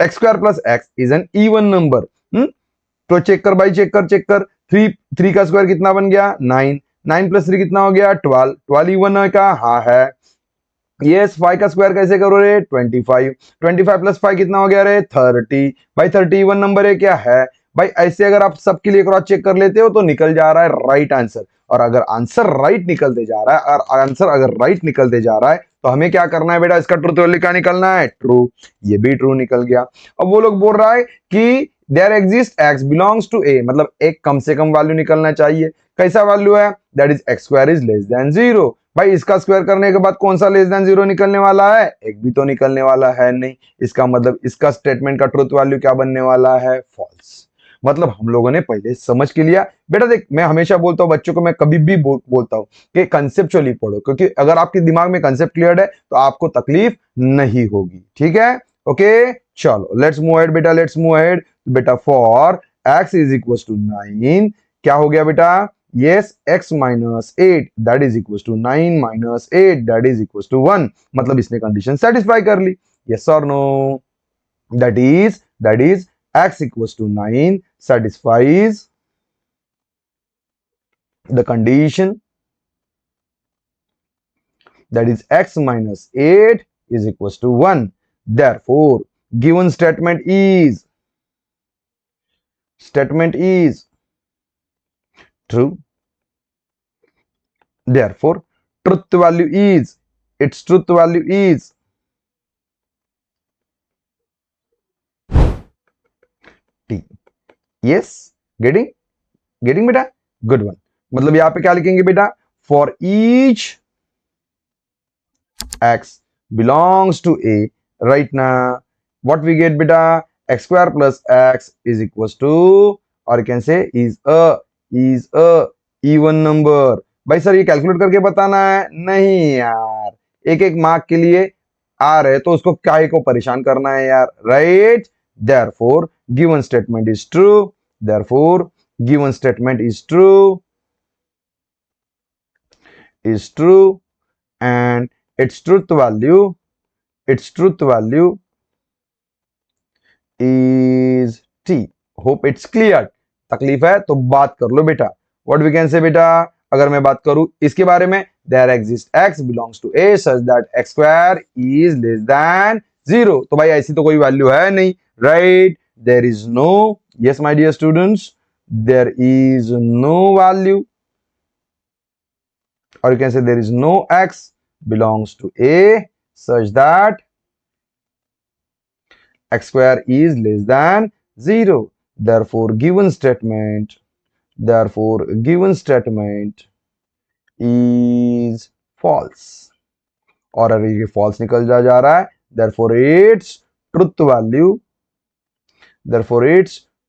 x square plus x is an even number। तो चेक कर भाई, चेक कर। 3 का स्क्वायर कितना बन गया? 9। 9 प्लस 3 कितना हो गया? 12। 12 इवन है का? हाँ है। यस, 5 का स्क्वायर कैसे करो रे? 25। 25 प्लस 5 कितना हो गया रे? 30। भाई 30 इवन नंबर है क्या? है। भाई ऐसे अगर आप सबके लिए क्रॉस चेक कर लेते हो तो निकल जा रहा है राइट आंसर। और अगर आंसर राइट निकलते जा रहा है, और आंसर अगर राइट निकलते जा रहा है तो हमें क्या करना है बेटा? इसका ट्रूथ वैल्यू क्या निकलना है? ट्रू। ये भी ट्रू निकल गया। अब वो लोग बोल रहा है कि there exist x belongs to a, मतलब एक कम से कम वैल्यू निकलना चाहिए। कैसा वैल्यू है? That is x square is less then 0। भाई इसका स्क्वायर करने के बाद कौन सा लेस देन 0 निकलने वाला है? एक भी तो निकलने वाला है नहीं। इसका मतलब इसका स्टेटमेंट का ट्रूथ वैल्यू क्या बनने वाला है? फॉल्स। मतलब हम लोगों ने पहले समझ के लिया। बेटा देख, मैं हमेशा बोलता हूँ बच्चों को, मैं कभी भी बोलता हूँ कि कंसेप्चुअली पढ़ो, क्योंकि अगर आपके दिमाग में कंसेप्ट क्लियर है तो आपको तकलीफ नहीं होगी। ठीक है? ओके, चलो लेट्स मूव अहेड बेटा, लेट्स मूव अहेड। बेटा for x is equal to 9, क्या हो गया बेटा? yes, x minus 8 that is equals to 9 minus 8 that is equals to 1, मतलब इसने कंडीशन सेटिस्फाई कर ली। yes or no? that is x equals to 9 satisfies the condition that is x minus 8 is equals to 1. Therefore, given statement is true. Therefore, truth value is t. Yes, getting बेटा, good one. मतलब यहां पे क्या लिखेंगे बेटा, for each x belongs to A, right now what we get beta, x square plus x is equals to, or you can say is a even number. भाई sir ये calculate करके बताना है? नहीं यार, एक एक मार्क के लिए आ रहे तो उसको काहे को परेशान करना है यार, right? Therefore given statement is true. Therefore given statement is true and its truth value is t. Hope it's clear. तकलीफ है तो बात कर लो बेटा. What we can say बेटा, अगर मैं बात करूं इसके बारे में, there exists x belongs to A such that x square is less than 0. तो भाई ऐसी तो कोई वैल्यू है नहीं, right? There is no, yes my dear students, there is no value, or you can say there is no x belongs to A such that x square is less than 0. Therefore given statement is false. और अगर ये false निकल जा रहा है, therefore its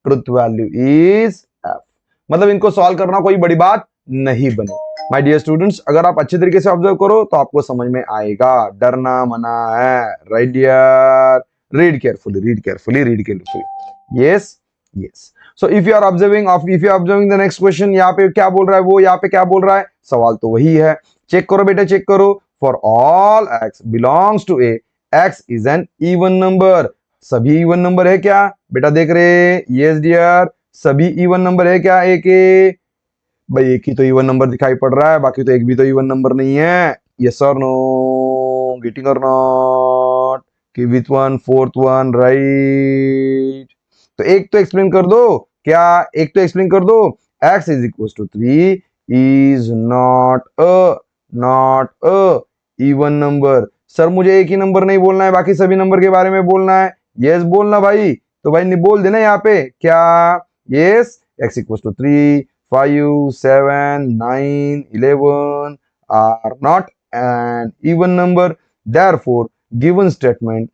truth value is f. मतलब इनको solve करना कोई बड़ी बात नहीं बनी. माय डियर स्टूडेंट्स, अगर आप अच्छे तरीके से ऑब्जर्व करो तो आपको समझ में आएगा, डरना मना है, right dear? read carefully. yes. So if you are observing the next question, यहाँ पे क्या बोल रहा है वो, यहाँ पे क्या बोल रहा है, सवाल तो वही है. चेक करो बेटा, चेक करो. For all x belongs to A, x is an even number. सभी इवन नंबर है क्या बेटा, देख रहे? यस डियर, सभी इवन नंबर है क्या? एक भाई एक ही तो इवन नंबर दिखाई पड़ रहा है, बाकी तो एक भी तो इवन नंबर नहीं है. यस और नो, गेटिंग और नॉट? कि which one? Fourth one, right? तो एक तो एक्सप्लेन कर दो क्या, एक तो एक्सप्लेन कर दो. x is equals to 3 is not a even number. Sir मुझे एक ही नंबर नहीं बोलना है, बाकी सभी नंबर के बारे में बोलना है. यस बोलना भाई, तो भाई नहीं बोल देना यहाँ पे क्या. Yes, x equals to 3, 5, 7, 9, 11 are not an even number. Therefore given statement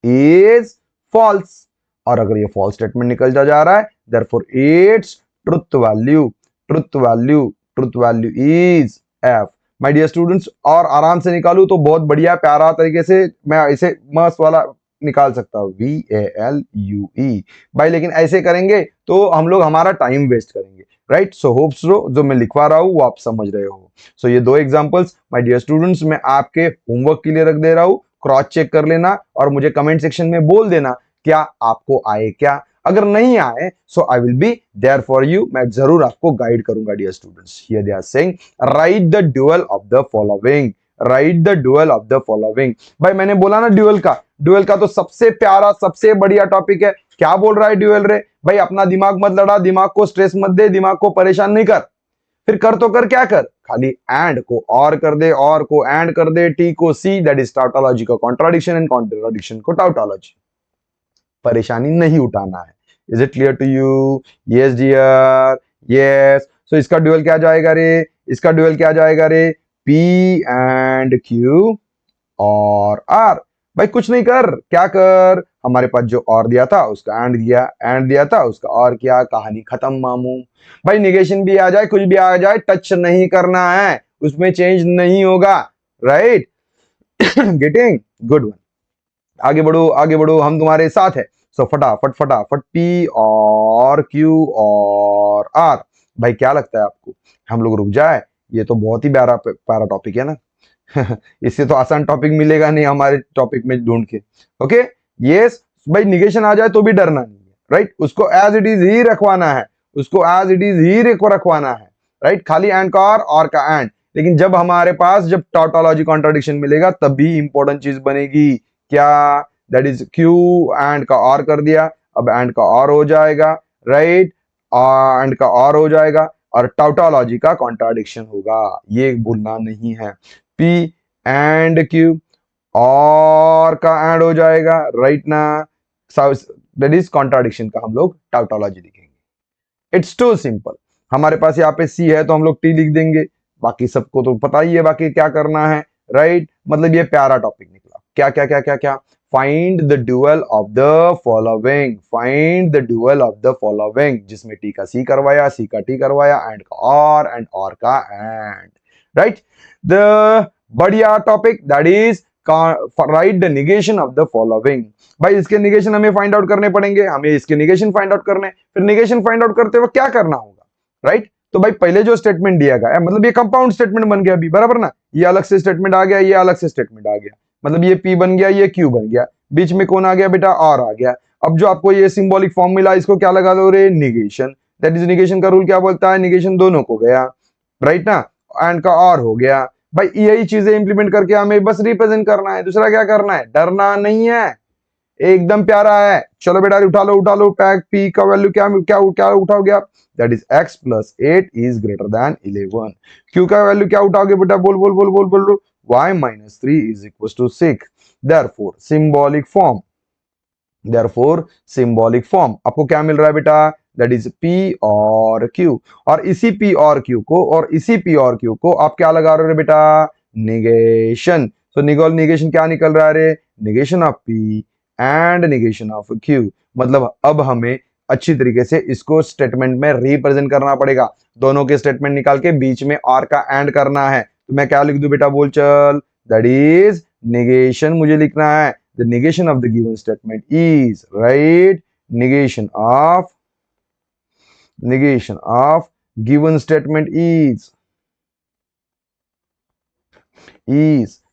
is false. और अगर ये false statement निकल जा रहा है, therefore its truth value is f. My dear students, और आराम से निकालू तो बहुत बढ़िया प्यारा तरीके से मैं इसे मस्त वाला निकाल सकता हूँ, VALUE भाई. लेकिन ऐसे करेंगे तो हम लोग हमारा टाइम वेस्ट करेंगे, राइट? सो होप्स जो मैं लिखवा रहा हूँ वो आप समझ रहे हो. सो ये दो एग्जांपल्स माय डियर स्टूडेंट्स मैं आपके होमवर्क के लिए रख दे रहा हूँ. क्रॉस चेक कर लेना और मुझे कमेंट सेक्शन में बोल देना क्या आपको आए क्या. अगर नहीं आए so I will be there for you, मैं जरूर आपको गाइड करूंगा dear students. Here they are saying write the dual of the following. भाई मैंने बोला ना ड्यूअल का तो सबसे प्यारा सबसे बढ़िया टॉपिक है. क्या बोल रहा है ड्यूअल रे? भाई अपना दिमाग मत लड़ा, दिमाग को स्ट्रेस मत दे, दिमाग को परेशान नहीं कर. फिर कर तो कर, क्या कर, खाली एंड को और कर दे, और को एंड कर दे, टी को सी, दैट इज टाउटोलॉजी का कॉन्ट्राडिक्शन एंड कॉन्ट्राडिक्शन को टाउटोलॉजी. परेशानी नहीं उठाना है. Is it clear to you? Yes dear, yes. So इसका ड्यूअल क्या जाएगा रे? पी एंड क्यू और आर. भाई कुछ नहीं कर, क्या कर, हमारे पास जो और दिया था उसका एंड दिया था उसका और किया, कहानी खत्म मामू. भाई निगेशन भी आ जाए, कुछ भी आ जाए, टच नहीं करना है, उसमें चेंज नहीं होगा, राइट? Getting good one. आगे बढ़ो, हम तुम्हारे साथ है. सो फटाफट पी और क्यू और आर. भाई क्या लगता है आपको, हम लोग रुक जाए? ये तो बहुत ही प्यारा टॉपिक है ना. इससे तो आसान टॉपिक मिलेगा नहीं हमारे टॉपिक में ढूंढ के. ओके, यस भाई, निगेशन आ जाए तो भी डरना नहीं है, राइट, उसको एज इट इज ही रखवाना है, उसको एज इट इज ही रखवाना है, राइट, खाली एंड का और का एंड। लेकिन जब हमारे पास जब टॉटोलॉजी कॉन्ट्राडिक्शन मिलेगा तब भी इंपॉर्टेंट चीज बनेगी क्या, दैट इज क्यू एंड का और कर दिया, अब एंड का और हो जाएगा, राइट, एंड का और हो जाएगा और टाउटोलॉजी का कॉन्ट्राडिक्शन होगा, ये भूलना नहीं है। पी एंड क्यू और का एंड हो जाएगा, राइट ना, दैट इज कॉन्ट्राडिक्शन का हम लोग टाउटोलॉजी लिखेंगे। It's too simple. हमारे पास यहाँ पे सी है तो हम लोग टी लिख देंगे, बाकी सबको तो पता ही है बाकी क्या करना है, राइट। मतलब ये प्यारा टॉपिक निकला, क्या क्या क्या क्या क्या, find the dual of the following, find the dual of the following, जिसमें टी का सी करवाया, सी का टी करवाया, एंड का और एंड और का एंड, राइट। द बढ़िया topic that is right the negation of the following. भाई इसके निगेशन हमें फाइंड आउट करने पड़ेंगे, हमें इसके निगेशन फाइंड आउट करने, फिर निगेशन फाइंड आउट करते हुए क्या करना होगा, राइट। तो भाई पहले जो स्टेटमेंट दिया गया है मतलब ये कंपाउंड स्टेटमेंट बन गया अभी, बराबर ना, ये अलग से स्टेटमेंट आ गया, ये अलग से स्टेटमेंट आ गया, मतलब ये पी बन गया, ये क्यू बन गया, बीच में कौन आ गया बेटा, और आ गया। अब जो आपको ये सिंबॉलिक फॉर्म मिला इसको क्या लगा दो रे, निगेशन, दैट इज निगेशन का रूल क्या बोलता है, निगेशन दोनों को गया, राइट ना, एंड का और हो गया। भाई यही चीजें इंप्लीमेंट करके हमें बस रिप्रेजेंट करना है, दूसरा क्या करना है, डरना नहीं है, एकदम प्यारा है। चलो बेटा उठा लो टैग पी का वैल्यू क्या क्या क्या उठाओगे आप, that is x plus 8 is greater than 11। Q का वैल्यू क्या उठाओगे बेटा, बोल बोल बोल बोल बोल, y minus 3 is equal to 6। Therefore symbolic form, therefore symbolic form आपको क्या मिल रहा है बेटा, दैट इज p और q, और इसी p और q को और इसी p और q को आप क्या लगा रहे हो बेटा, निगेशन। तो निगेशन क्या निकल रहा है रे, negation of p and negation of q। मतलब अब हमें अच्छी तरीके से इसको स्टेटमेंट में रिप्रेजेंट करना पड़ेगा, दोनों के स्टेटमेंट निकाल के बीच में और का एंड करना है। तो मैं क्या लिख दूं बेटा, बोल चल, दैट इज निगेशन मुझे लिखना है, the negation of the given statement is, right, negation of given statement is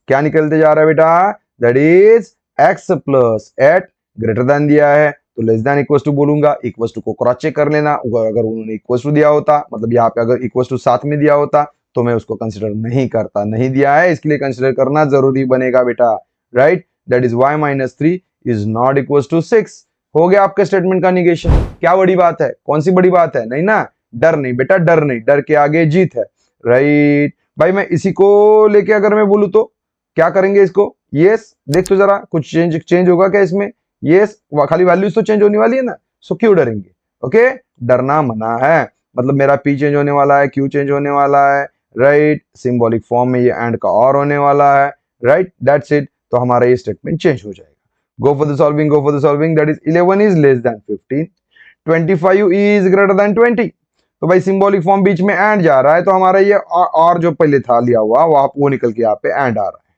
क्या निकलते जा रहा है बेटा, that is x plus 8 greater than दिया है तो लेस देन इक्वल टू बोलूंगा, इक्वल टू को क्रॉस चेक कर लेना, अगर उन्होंने इक्वल टू दिया होता, मतलब यहाँ पे अगर इक्वल टू साथ में दिया होता तो मैं उसको कंसिडर नहीं करता, नहीं दिया है इसके लिए कंसिडर करना जरूरी बनेगा बेटा, right. That is y minus 3 is not equal to 6। हो गया आपके स्टेटमेंट का निगेशन। क्या बड़ी बात है, कौन सी बड़ी बात है, नहीं ना, डर नहीं बेटा, डर नहीं, डर के आगे जीत है, राइट। भाई मैं इसी को लेके अगर मैं बोलूं तो क्या करेंगे इसको, यस देख तो जरा कुछ चेंज होगा क्या इसमें, यस खाली वैल्यूज तो चेंज होने वाली है ना, सो क्यों डरेंगे, ओके, डरना मना है। मतलब मेरा पी चेंज होने वाला है, क्यू चेंज होने वाला है, राइट, सिंबॉलिक फॉर्म में ये एंड का और होने वाला है, राइट, दैट्स इट। तो हमारा ये स्टेटमेंट चेंज हो जाएगा। Go for the solving, go for the solving, that is 11 is less then 15, 25 is greater then 20। तो भाई सिंबॉलिक फॉर्म बीच में एंड जा रहा है तो हमारा ये और जो पहले था लिया हुआ वो निकल के यहाँ पे एंड आ रहा है,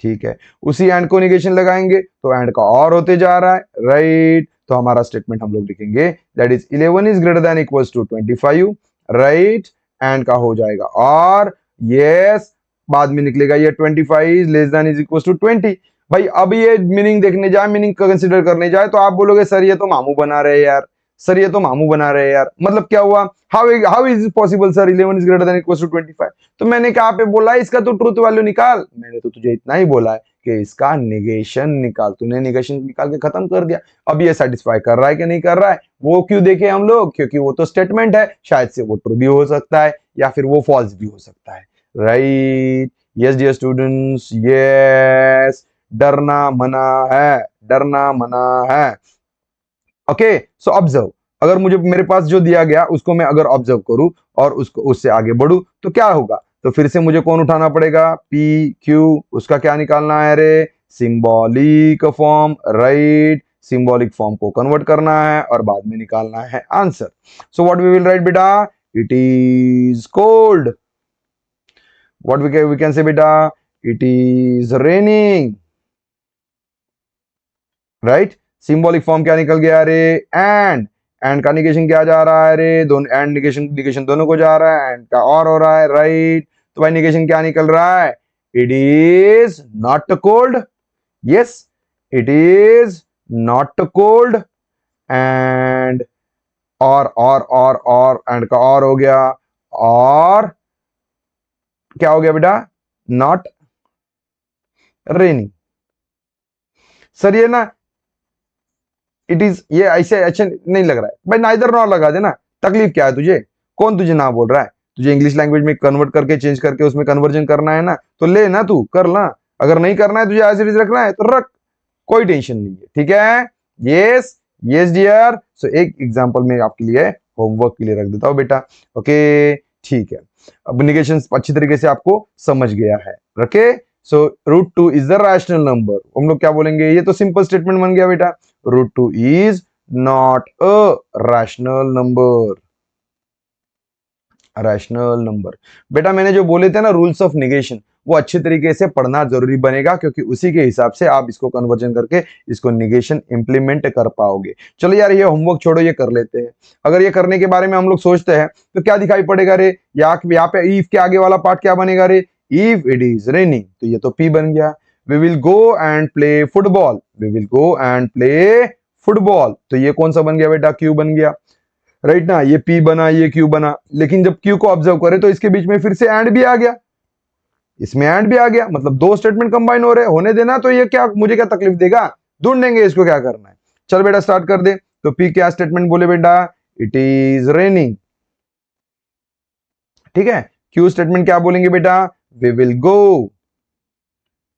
ठीक है। उसी एंड को निगेशन लगाएंगे तो एंड का और होते जा रहा है, राइट। तो हमारा स्टेटमेंट हम लोग लिखेंगे that is 11 is greater than equals to 25, right, and का हो जाएगा और यस बाद में निकलेगा ये 25 is less than is equals to 20। भाई अब ये मीनिंग देखने जाए, मीनिंग कंसिडर करने जाए तो आप बोलोगे सर ये तो मामू बना रहे हैं यार, सर ये तो मामू बना रहे हैं यार, मतलब क्या हुआ, how is it possible sir 11 is greater than equals to 25। तो मैंने क्या पे बोला इसका तो ट्रूथ वैल्यू निकाल, मैंने तो तुझे इतना ही बोला है कि इसका निगेशन निकाल, तूने निगेशन निकाल के खत्म कर दिया। अब ये सेटिस्फाई कर रहा है कि नहीं कर रहा है, वो क्यों देखे हम लोग, क्योंकि वो तो स्टेटमेंट है, शायद से वो ट्रू भी हो सकता है या फिर वो फॉल्स भी हो सकता है, right. Yes dear students, yes, डरना मना है, डरना मना है, ओके। सो ऑब्जर्व, अगर मुझे मेरे पास जो दिया गया उसको मैं अगर ऑब्जर्व करूं और उसको उससे आगे बढ़ूं तो क्या होगा, तो फिर से मुझे कौन उठाना पड़ेगा, पी क्यू, उसका क्या निकालना है रे, symbolic form, right, symbolic form को कन्वर्ट करना है और बाद में निकालना है answer. So what we will write बेटा, it is cold, what we can say बेटा, it is raining, right. Symbolic form क्या निकल गया रे, एंड का निगेशन क्या जा रहा है रे, दोनों एंड निगेशन दोनों को जा रहा है, एंड का और हो रहा है, राइट। तो भाई निगेशन क्या निकल रहा है, it is not cold, yes it is not cold and और एंड का और हो गया, और क्या हो गया बेटा, नॉट रेनिंग। सर ये ना इट इज, ये ऐसे अच्छा नहीं लग रहा है भाई, नाइदर नॉर लगा देना। तकलीफ क्या है तुझे, कौन तुझे ना बोल रहा है? तुझे इंग्लिश लैंग्वेज में कन्वर्ट करके चेंज करके उसमें कन्वर्जन करना है ना, तो ले ना, तू कर ना। अगर नहीं करना है, तुझे एज इट इज रखना है तो रख, कोई टेंशन नहीं है, ठीक है। Yes, yes dear. सो एक एग्जांपल में आपके लिए होमवर्क के लिए रख देता हूं बेटा। ओके ठीक है, अब निगेशन अच्छी तरीके से आपको समझ गया है, रखे। सो √2 इज द रैशनल नंबर, हम लोग क्या बोलेंगे, ये तो सिंपल स्टेटमेंट बन गया बेटा, √2 is not a rational number, rational number. बेटा मैंने जो बोले थे ना रूल्स ऑफ निगेशन, वो अच्छे तरीके से पढ़ना जरूरी बनेगा, क्योंकि उसी के हिसाब से आप इसको कन्वर्जन करके इसको निगेशन इंप्लीमेंट कर पाओगे। चलो यार ये होमवर्क छोड़ो, ये कर लेते हैं। अगर ये करने के बारे में हम लोग सोचते हैं तो क्या दिखाई पड़ेगा रे, यहाँ पे ईफ के आगे वाला पार्ट क्या बनेगा रे, इफ इट इज रेनिंग, तो ये तो पी बन गया। We will go and play football, we will go and play football, तो ये कौन सा बन गया बेटा, क्यू बन गया, राइट ना। ये पी बना, ये क्यू बना, लेकिन जब क्यू को ऑब्जर्व करें तो इसके बीच में फिर से एंड भी आ गया, इसमें एंड भी आ गया, मतलब दो स्टेटमेंट कंबाइन हो रहे, होने देना। तो ये क्या, मुझे क्या तकलीफ देगा, ढूंढेंगे इसको क्या करना है। चल बेटा स्टार्ट कर दे। तो पी क्या स्टेटमेंट बोले बेटा, इट इज रेनिंग, ठीक है। क्यू स्टेटमेंट क्या बोलेंगे बेटा, we will go,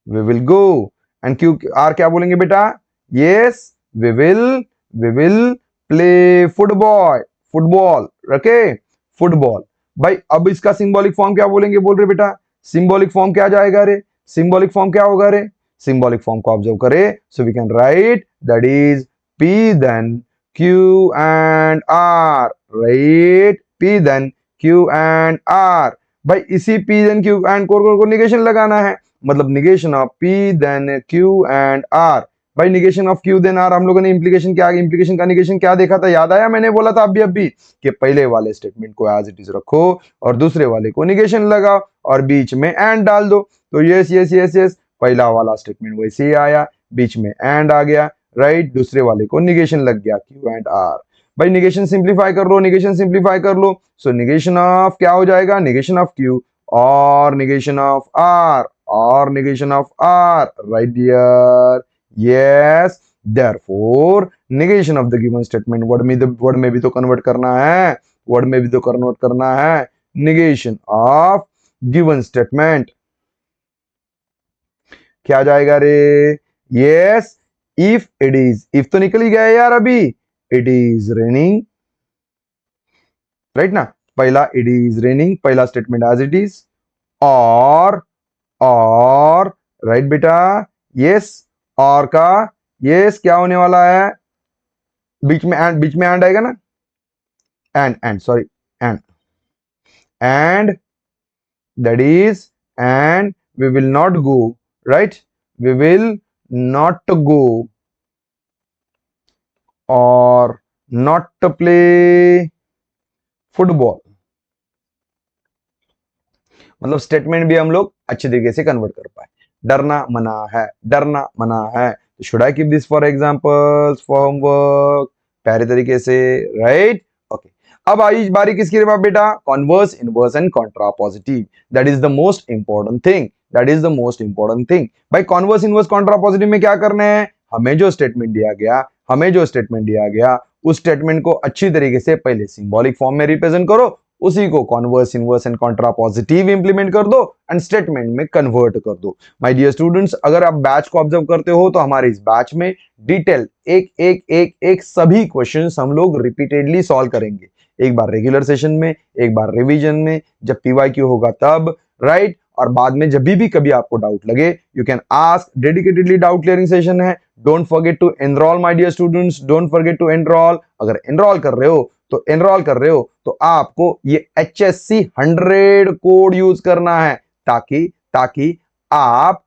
we will go. And Q are क्या बोलेंगे बेटा, yes we will play football, football रखे, फुटबॉल। भाई अब इसका सिंबॉलिक फॉर्म क्या बोलेंगे, बोल रहे बेटा, सिंबॉलिक फॉर्म क्या जाएगा रे, सिंबॉलिक फॉर्म क्या होगा रे, सिंबॉलिक फॉर्म को ऑब्जर्व करे, so we can write that is P then Q and R, right, P then Q and R. भाई इसी पी देन क्यू एंड को निगेशन लगाना है, मतलब negation of P then Q and R. भाई negation of Q then R, हम लोगों ने इंप्लीकेशन क्या, इंप्लीकेशन का निगेशन क्या देखा था, याद आया, मैंने बोला था अभी कि पहले वाले स्टेटमेंट को एज इट इज रखो और दूसरे वाले को निगेशन लगाओ और बीच में एंड डाल दो। तो यस यस यस यस, पहला वाला स्टेटमेंट वैसे ही आया, बीच में एंड आ गया, राइट, दूसरे वाले को निगेशन लग गया, क्यू एंड आर। भाई निगेशन सिंप्लीफाई कर लो, निगेशन सिंप्लीफाई कर लो। सो निगेशन ऑफ क्या हो जाएगा, निगेशन ऑफ क्यू और निगेशन ऑफ आर, और negation of R, right dear? Yes, therefore negation of the given statement, word में भी तो convert करना है, word में भी तो convert करना है, negation of given statement क्या जाएगा रे, yes, if it is, if तो निकल ही गया यार अभी, it is raining, right ना, पहला it is raining, पहला statement as it is, और राइट बेटा, यस, और का यस क्या होने वाला है, बीच में एंड आएगा ना, and sorry, and that is, and we will not go, right, we will not go और नॉट प्ले फुटबॉल। मतलब स्टेटमेंट भी हम लोग अच्छे तरीके से कन्वर्ट कर पाए। डरना मना है, डरना मना है, तो should I keep this for examples for homework, प्यारे तरीके से, राइट, ओके। अब आई बारी किसकी रे बाप बेटा, converse, inverse and contrapositive, that is the most important thing, that is the most important thing. भाई कॉन्वर्स, इनवर्स, कॉन्ट्रापोजिटिव में क्या करना है, हमें जो स्टेटमेंट दिया गया, हमें जो स्टेटमेंट दिया गया, उस स्टेटमेंट को अच्छी तरीके से पहले सिंबॉलिक फॉर्म में रिप्रेजेंट करो, उसी को converse, inverse and contrapositive implement कर दो एंड स्टेटमेंट में कन्वर्ट कर दो। माय डियर स्टूडेंट्स, अगर आप बैच को ऑब्जर्व करते हो तो हमारे इस बैच में डिटेल एक एक एक एक सभी क्वेश्चंस हम लोग रिपीटेडली सॉल्व करेंगे, एक बार रेगुलर सेशन में, एक बार रिवीजन में, जब पीवाईक्यू होगा तब, राइट, और बाद में जब भी कभी आपको डाउट लगे you can ask, dedicatedly doubt clearing session है। Don't forget to enrol my dear students, don't forget to enrol. अगर एनरोल कर रहे हो तो आपको ये HSC 100 कोड यूज करना है, ताकि आप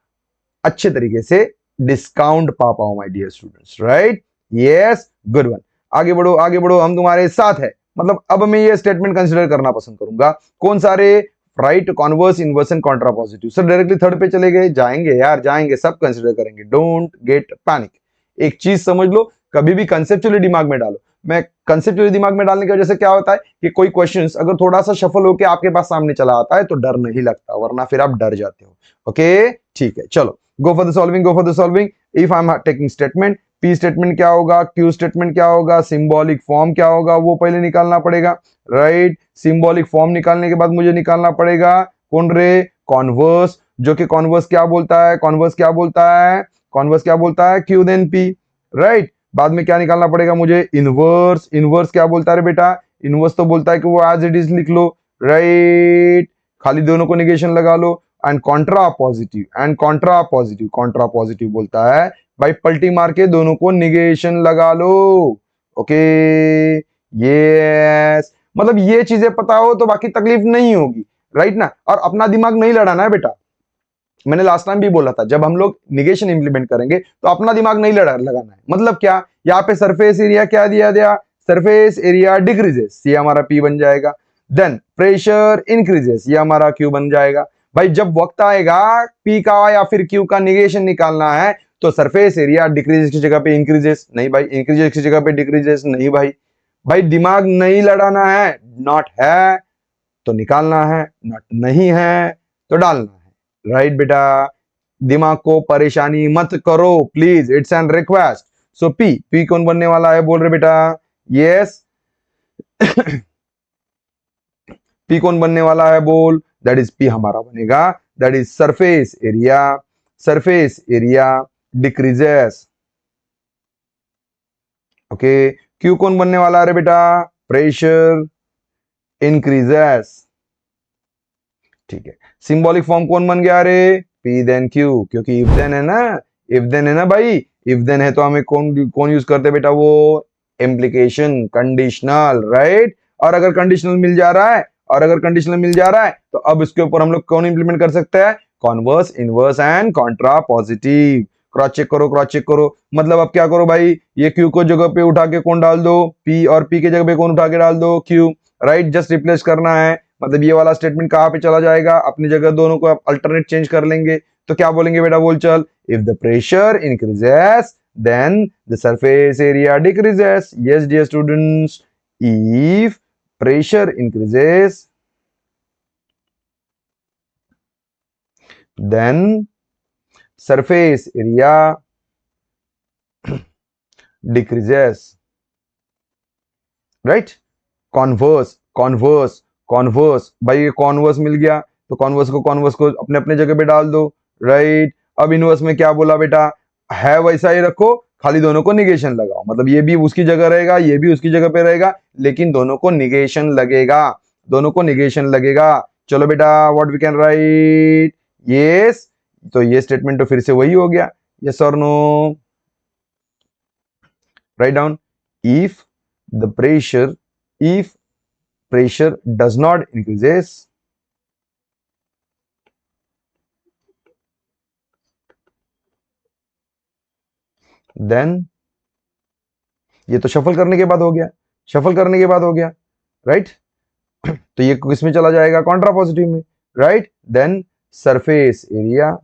अच्छे तरीके से डिस्काउंट पा पाओ my dear students, right, yes, good one. आगे बढ़ो, हम तुम्हारे साथ है। मतलब अब मैं ये स्टेटमेंट कंसीडर करना पसंद करूंगा, कौन सारे, right, converse, inverse and contrapositive. Sir directly third पे चले गए, जाएंगे यार, जाएंगे, सब कंसीडर करेंगे, डोंट गेट पैनिक। एक चीज समझ लो, कभी भी कंसेप्चुअली दिमाग में डालो। मैं कंसेप्चुअली दिमाग में डालने की वजह से क्या होता है कि कोई क्वेश्चंस अगर थोड़ा सा शफल होके आपके पास सामने चला आता है तो डर नहीं लगता, वरना फिर आप डर जाते हो। ओके ठीक है, चलो go for the solving, go for the solving. If I am taking statement, P statement क्या होगा, क्यू स्टेटमेंट क्या होगा, सिंबॉलिक फॉर्म क्या होगा, वो पहले निकालना पड़ेगा, राइट। सिंबॉलिक फॉर्म निकालने के बाद मुझे निकालना पड़ेगा कौन रे, कॉन्वर्स, जो कि कॉन्वर्स क्या बोलता है, कॉन्वर्स क्या बोलता है, कॉन्वर्स क्या बोलता है, क्यू देन पी, राइट। बाद में क्या निकालना पड़ेगा मुझे, इनवर्स, इनवर्स क्या बोलता है रे बेटा, इनवर्स तो बोलता है कि वो एज इट इज लिख लो, राइट। खाली दोनों को निगेशन लगा लो। And contrapositive, and contrapositive, contrapositive बोलता है भाई पलटी मार के दोनों को निगेशन लगा लो। ओके यस, मतलब ये चीजें पता हो तो बाकी तकलीफ नहीं होगी, राइट ना। और अपना दिमाग नहीं लड़ाना है बेटा, मैंने लास्ट टाइम भी बोला था जब हम लोग निगेशन इंप्लीमेंट करेंगे तो अपना दिमाग नहीं लगाना है। मतलब क्या, यहाँ पे सरफेस एरिया क्या दिया, सरफेस एरिया डिक्रीजेस, ये हमारा पी बन जाएगा। देन प्रेशर इंक्रीजेस, ये हमारा क्यू बन जाएगा। भाई जब वक्त आएगा पी का या फिर क्यू का निगेशन निकालना है तो सरफेस एरिया डिक्रीजेस की जगह पे इंक्रीजेस नहीं भाई, इंक्रीजेस की जगह पे डिक्रीजेस नहीं भाई। भाई दिमाग नहीं लड़ाना है, नॉट है तो निकालना है, नॉट नहीं है तो डालना है, राइट बेटा। दिमाग को परेशानी मत करो please, it's an request. So P, P कौन बनने वाला है बोल रहे बेटा, यस पी कौन बनने वाला है बोल, दैट इज पी हमारा बनेगा, that is surface area, surface area decreases. Okay, Q कौन बनने वाला है बेटा, प्रेशर इंक्रीजेस। ठीक है, सिंबॉलिक फॉर्म कौन बन गया रे, पी देन क्यू, क्योंकि इफ देन है ना, इफ देन है ना भाई, इफ देन है तो हमें कौन कौन यूज करते बेटा, वो इम्प्लीकेशन, कंडीशनल, राइट। और अगर कंडीशनल मिल जा रहा है, और अगर कंडीशनल मिल जा रहा है तो अब इसके ऊपर हम लोग कौन इंप्लीमेंट कर सकते हैं, converse, inverse and contrapositive. Cross check करो, क्रॉस चेक करो, मतलब अब क्या करो भाई, ये क्यू को जगह पे उठा के कौन डाल दो, पी, और पी के जगह पे कौन उठा के डाल दो, क्यू, राइट। जस्ट रिप्लेस करना है, मतलब ये वाला स्टेटमेंट कहां पे चला जाएगा, अपनी जगह दोनों को अल्टरनेट चेंज कर लेंगे। तो क्या बोलेंगे बेटा, बोल चल, if the pressure increases then the surface area decreases. Yes dear students, if pressure increases then surface area decreases, right। Converse, converse, converse, भाई ये कॉन्वर्स मिल गया तो कॉन्वर्स को अपने अपने जगह पे डाल दो, राइट। अब इनवर्स में क्या बोला बेटा, है वैसा ही रखो, खाली दोनों को निगेशन लगाओ, मतलब ये भी उसकी जगह रहेगा, ये भी उसकी जगह पे रहेगा, लेकिन दोनों को निगेशन लगेगा, दोनों को निगेशन लगेगा। चलो बेटा, what we can write, yes, तो ये स्टेटमेंट तो फिर से वही हो गया, यस और no. Write down, if the pressure, if pressure does not increases then, ये तो शफल करने के बाद हो गया, शफल करने के बाद हो गया, राइट। तो ये किस में चला जाएगा, कॉन्ट्रा पॉजिटिव में, right. Then surface area,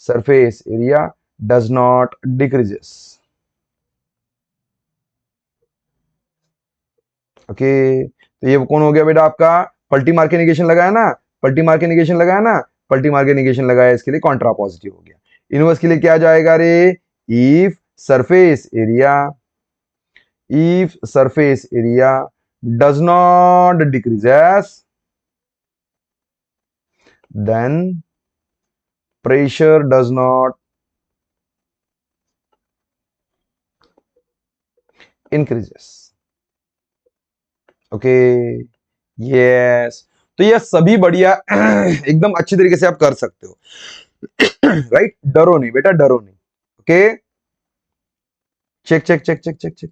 surface area does not decreases. Okay, तो ये कौन हो गया बेटा आपका, पलटी मार के निगेशन लगाया ना, पलटी मार के निगेशन लगाया ना, पलटी मार के निगेशन लगाया, इसके लिए कॉन्ट्रा पॉजिटिव हो गया। इनवर्स के लिए क्या जाएगा रे, if surface area, if surface area does not decreases then pressure does not increases। Okay yes, तो ये सभी बढ़िया एकदम अच्छी तरीके से आप कर सकते हो, राइट। डरो नहीं बेटा, डरो नहीं। Okay, check check check check check check,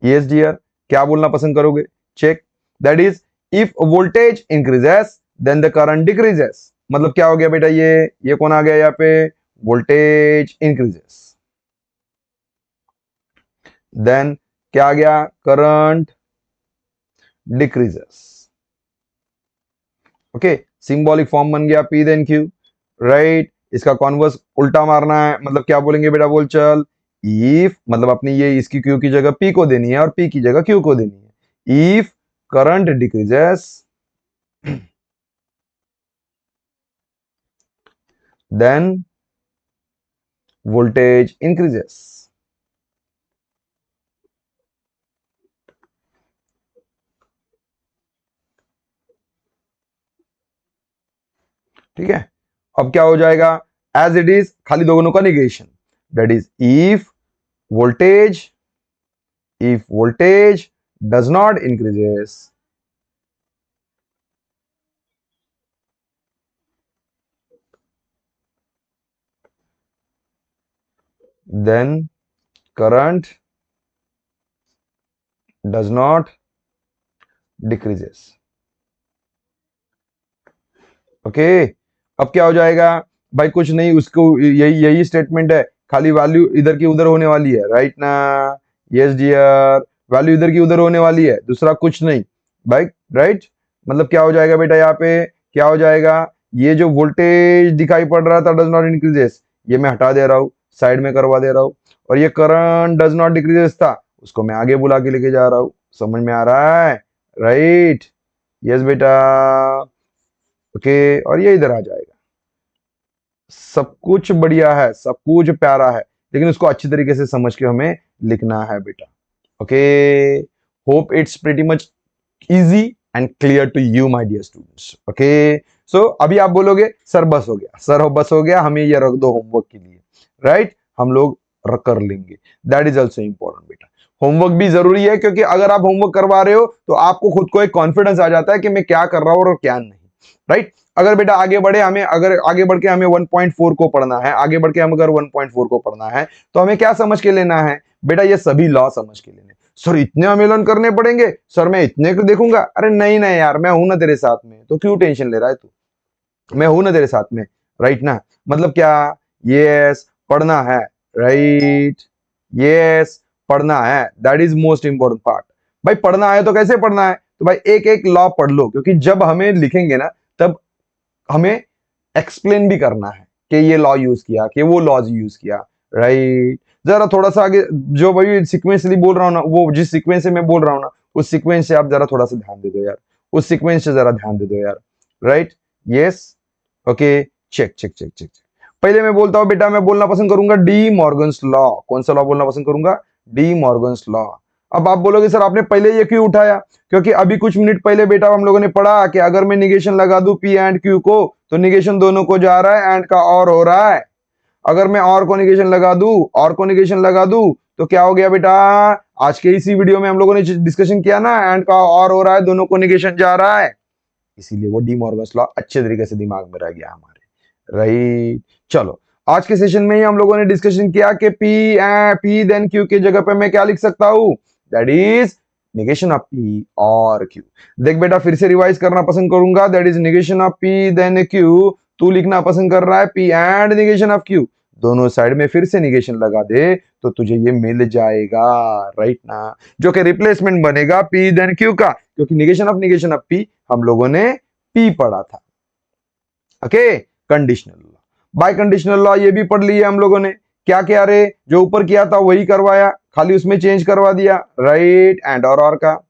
yes dear, क्या बोलना पसंद करोगे, check, that is if voltage increases then the current decreases. मतलब क्या हो गया बेटा, ये कौन आ गया यहाँ पे, वोल्टेज इंक्रीजेस, देन क्या आ गया, current decreases. Okay, symbolic form बन गया पी देन क्यू, राइट। इसका कॉन्वर्स उल्टा मारना है, मतलब क्या बोलेंगे बेटा, बोल चल, इफ मतलब अपनी ये इसकी क्यू की जगह पी को देनी है और पी की जगह क्यू को देनी है। If current decreases then voltage increases. ठीक है, अब क्या हो जाएगा, एज इट इज खाली दोनों का negation, that is if voltage does not increases then current does not decreases। Okay, अब क्या हो जाएगा भाई, कुछ नहीं, उसको यही यही स्टेटमेंट है, खाली वैल्यू इधर की उधर होने वाली है, राइट ना। यस डियर, वैल्यू इधर की उधर होने वाली है, दूसरा कुछ नहीं भाई, राइट। मतलब क्या हो जाएगा बेटा, यहाँ पे क्या हो जाएगा, ये जो वोल्टेज दिखाई पड़ रहा था डज नॉट इंक्रीजेस, ये मैं हटा दे रहा हूँ, साइड में करवा दे रहा हूँ, और ये करंट डज नॉट डिक्रीजेस था, उसको मैं आगे बुला के लेके जा रहा हूँ। समझ में आ रहा है, राइट। यस बेटा, ओके, और ये इधर आ जाएगा। सब कुछ बढ़िया है, सब कुछ प्यारा है, लेकिन उसको अच्छी तरीके से समझ के हमें लिखना है बेटा। Okay, hope it's pretty much easy and clear to you my dear students. Okay, so अभी आप बोलोगे सर बस हो गया, सर बस हो गया, हमें ये रख दो होमवर्क के लिए, राइट। हम लोग कर लेंगे, दैट इज ऑल्सो इंपॉर्टेंट बेटा। होमवर्क भी जरूरी है, क्योंकि अगर आप होमवर्क करवा रहे हो तो आपको खुद को एक कॉन्फिडेंस आ जाता है कि मैं क्या कर रहा हूं और क्या नहीं, राइट। अगर बेटा आगे बढ़े, हमें अगर आगे बढ़ के हमें 1.4 को पढ़ना है, आगे बढ़ के हम अगर 1.4 को पढ़ना है, तो हमें क्या समझ के लेना है बेटा, ये सभी लॉ समझ के लेने। सर इतने अमेलन करने पड़ेंगे, सर मैं इतने को देखूंगा, अरे नहीं नहीं यार, मैं हूं ना तेरे साथ में, तो क्यों टेंशन ले रहा है तू, मैं हूं ना तेरे साथ में, राइट ना। मतलब क्या, यस पढ़ना है, राइट, यस पढ़ना है, that is most important part. भाई पढ़ना है तो कैसे पढ़ना है, तो भाई एक एक लॉ पढ़ लो, क्योंकि जब हमें लिखेंगे ना, तब हमें एक्सप्लेन भी करना है कि ये लॉ यूज किया, कि वो लॉज यूज किया, राइट। जरा थोड़ा सा आगे, जो भाई सीक्वेंसली बोल रहा हूँ ना, वो जिस सीक्वेंस से मैं बोल रहा हूँ ना, उस सीक्वेंस से आप जरा थोड़ा सा ध्यान दे दो यार, उस सीक्वेंस से जरा ध्यान दे दो यार, right. Yes, okay, check check check check. पहले मैं बोलता हूँ बेटा, मैं बोलना पसंद करूंगा डी मॉर्गन्स लॉ। कौन सा लॉ बोलना पसंद करूंगा, डी मॉर्गन्स लॉ। अब आप बोलोगे सर आपने पहले ये क्यों उठाया, क्योंकि अभी कुछ मिनट पहले बेटा हम लोगों ने पढ़ा कि अगर मैं निगेशन लगा दूं पी एंड क्यू को, तो निगेशन दोनों को जा रहा है, एंड का और हो रहा है। अगर मैं और को निगेशन लगा दूं, और को निगेशन लगा दूं, तो क्या हो गया बेटा, आज के इसी वीडियो में हम लोगों ने डिस्कशन किया ना, एंड का और हो रहा है, दोनों को निगेशन जा रहा है, इसीलिए वो डी मॉर्गन्स लॉ अच्छे तरीके से दिमाग में रह गया हमारे, राइट। चलो, आज के सेशन में ही हम लोगों ने डिस्कशन किया कि पी देन क्यू की जगह पे मैं क्या लिख सकता हूं, that is negation of P और क्यू। देख बेटा, फिर से रिवाइज करना पसंद करूंगा, that is negation of P then Q. तू लिखना पसंद कर रहा है P and negation of Q, दोनों साइड में फिर से निगेशन लगा दे तो तुझे ये मिल जाएगा, राइट ना, जो कि रिप्लेसमेंट बनेगा पी देन क्यू का, क्योंकि निगेशन ऑफ पी हम लोगों ने पी पढ़ा था। Okay, conditional law, bye conditional law ये भी पढ़ लिया हम लोगों ने, क्या क्या रे, जो ऊपर किया था वही करवाया, खाली उसमें चेंज करवा दिया, राइट, एंड और का,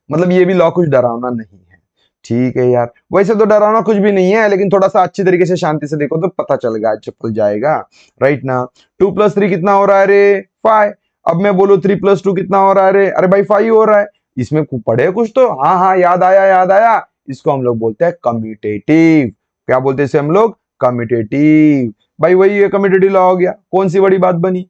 मतलब ये भी लॉ कुछ डरावना नहीं है, ठीक है यार। वैसे तो डरावना कुछ भी नहीं है, लेकिन थोड़ा सा अच्छी तरीके से शांति से देखो तो पता चल जाएगा, राइट ना। 2+3 कितना हो रहा है रे, 5। अब मैं बोलू 3+2 कितना हो रहा है रे, अरे भाई 5 हो रहा है, इसमें पढ़े कुछ तो, हाँ हाँ याद आया याद आया, इसको हम लोग बोलते हैं कम्यूटेटिव। क्या बोलते हैं इसे हम लोग, कम्यूटेटिव। भाई वही है, कम्यूटेटिव लॉ हो गया, कौन सी बड़ी बात बनी,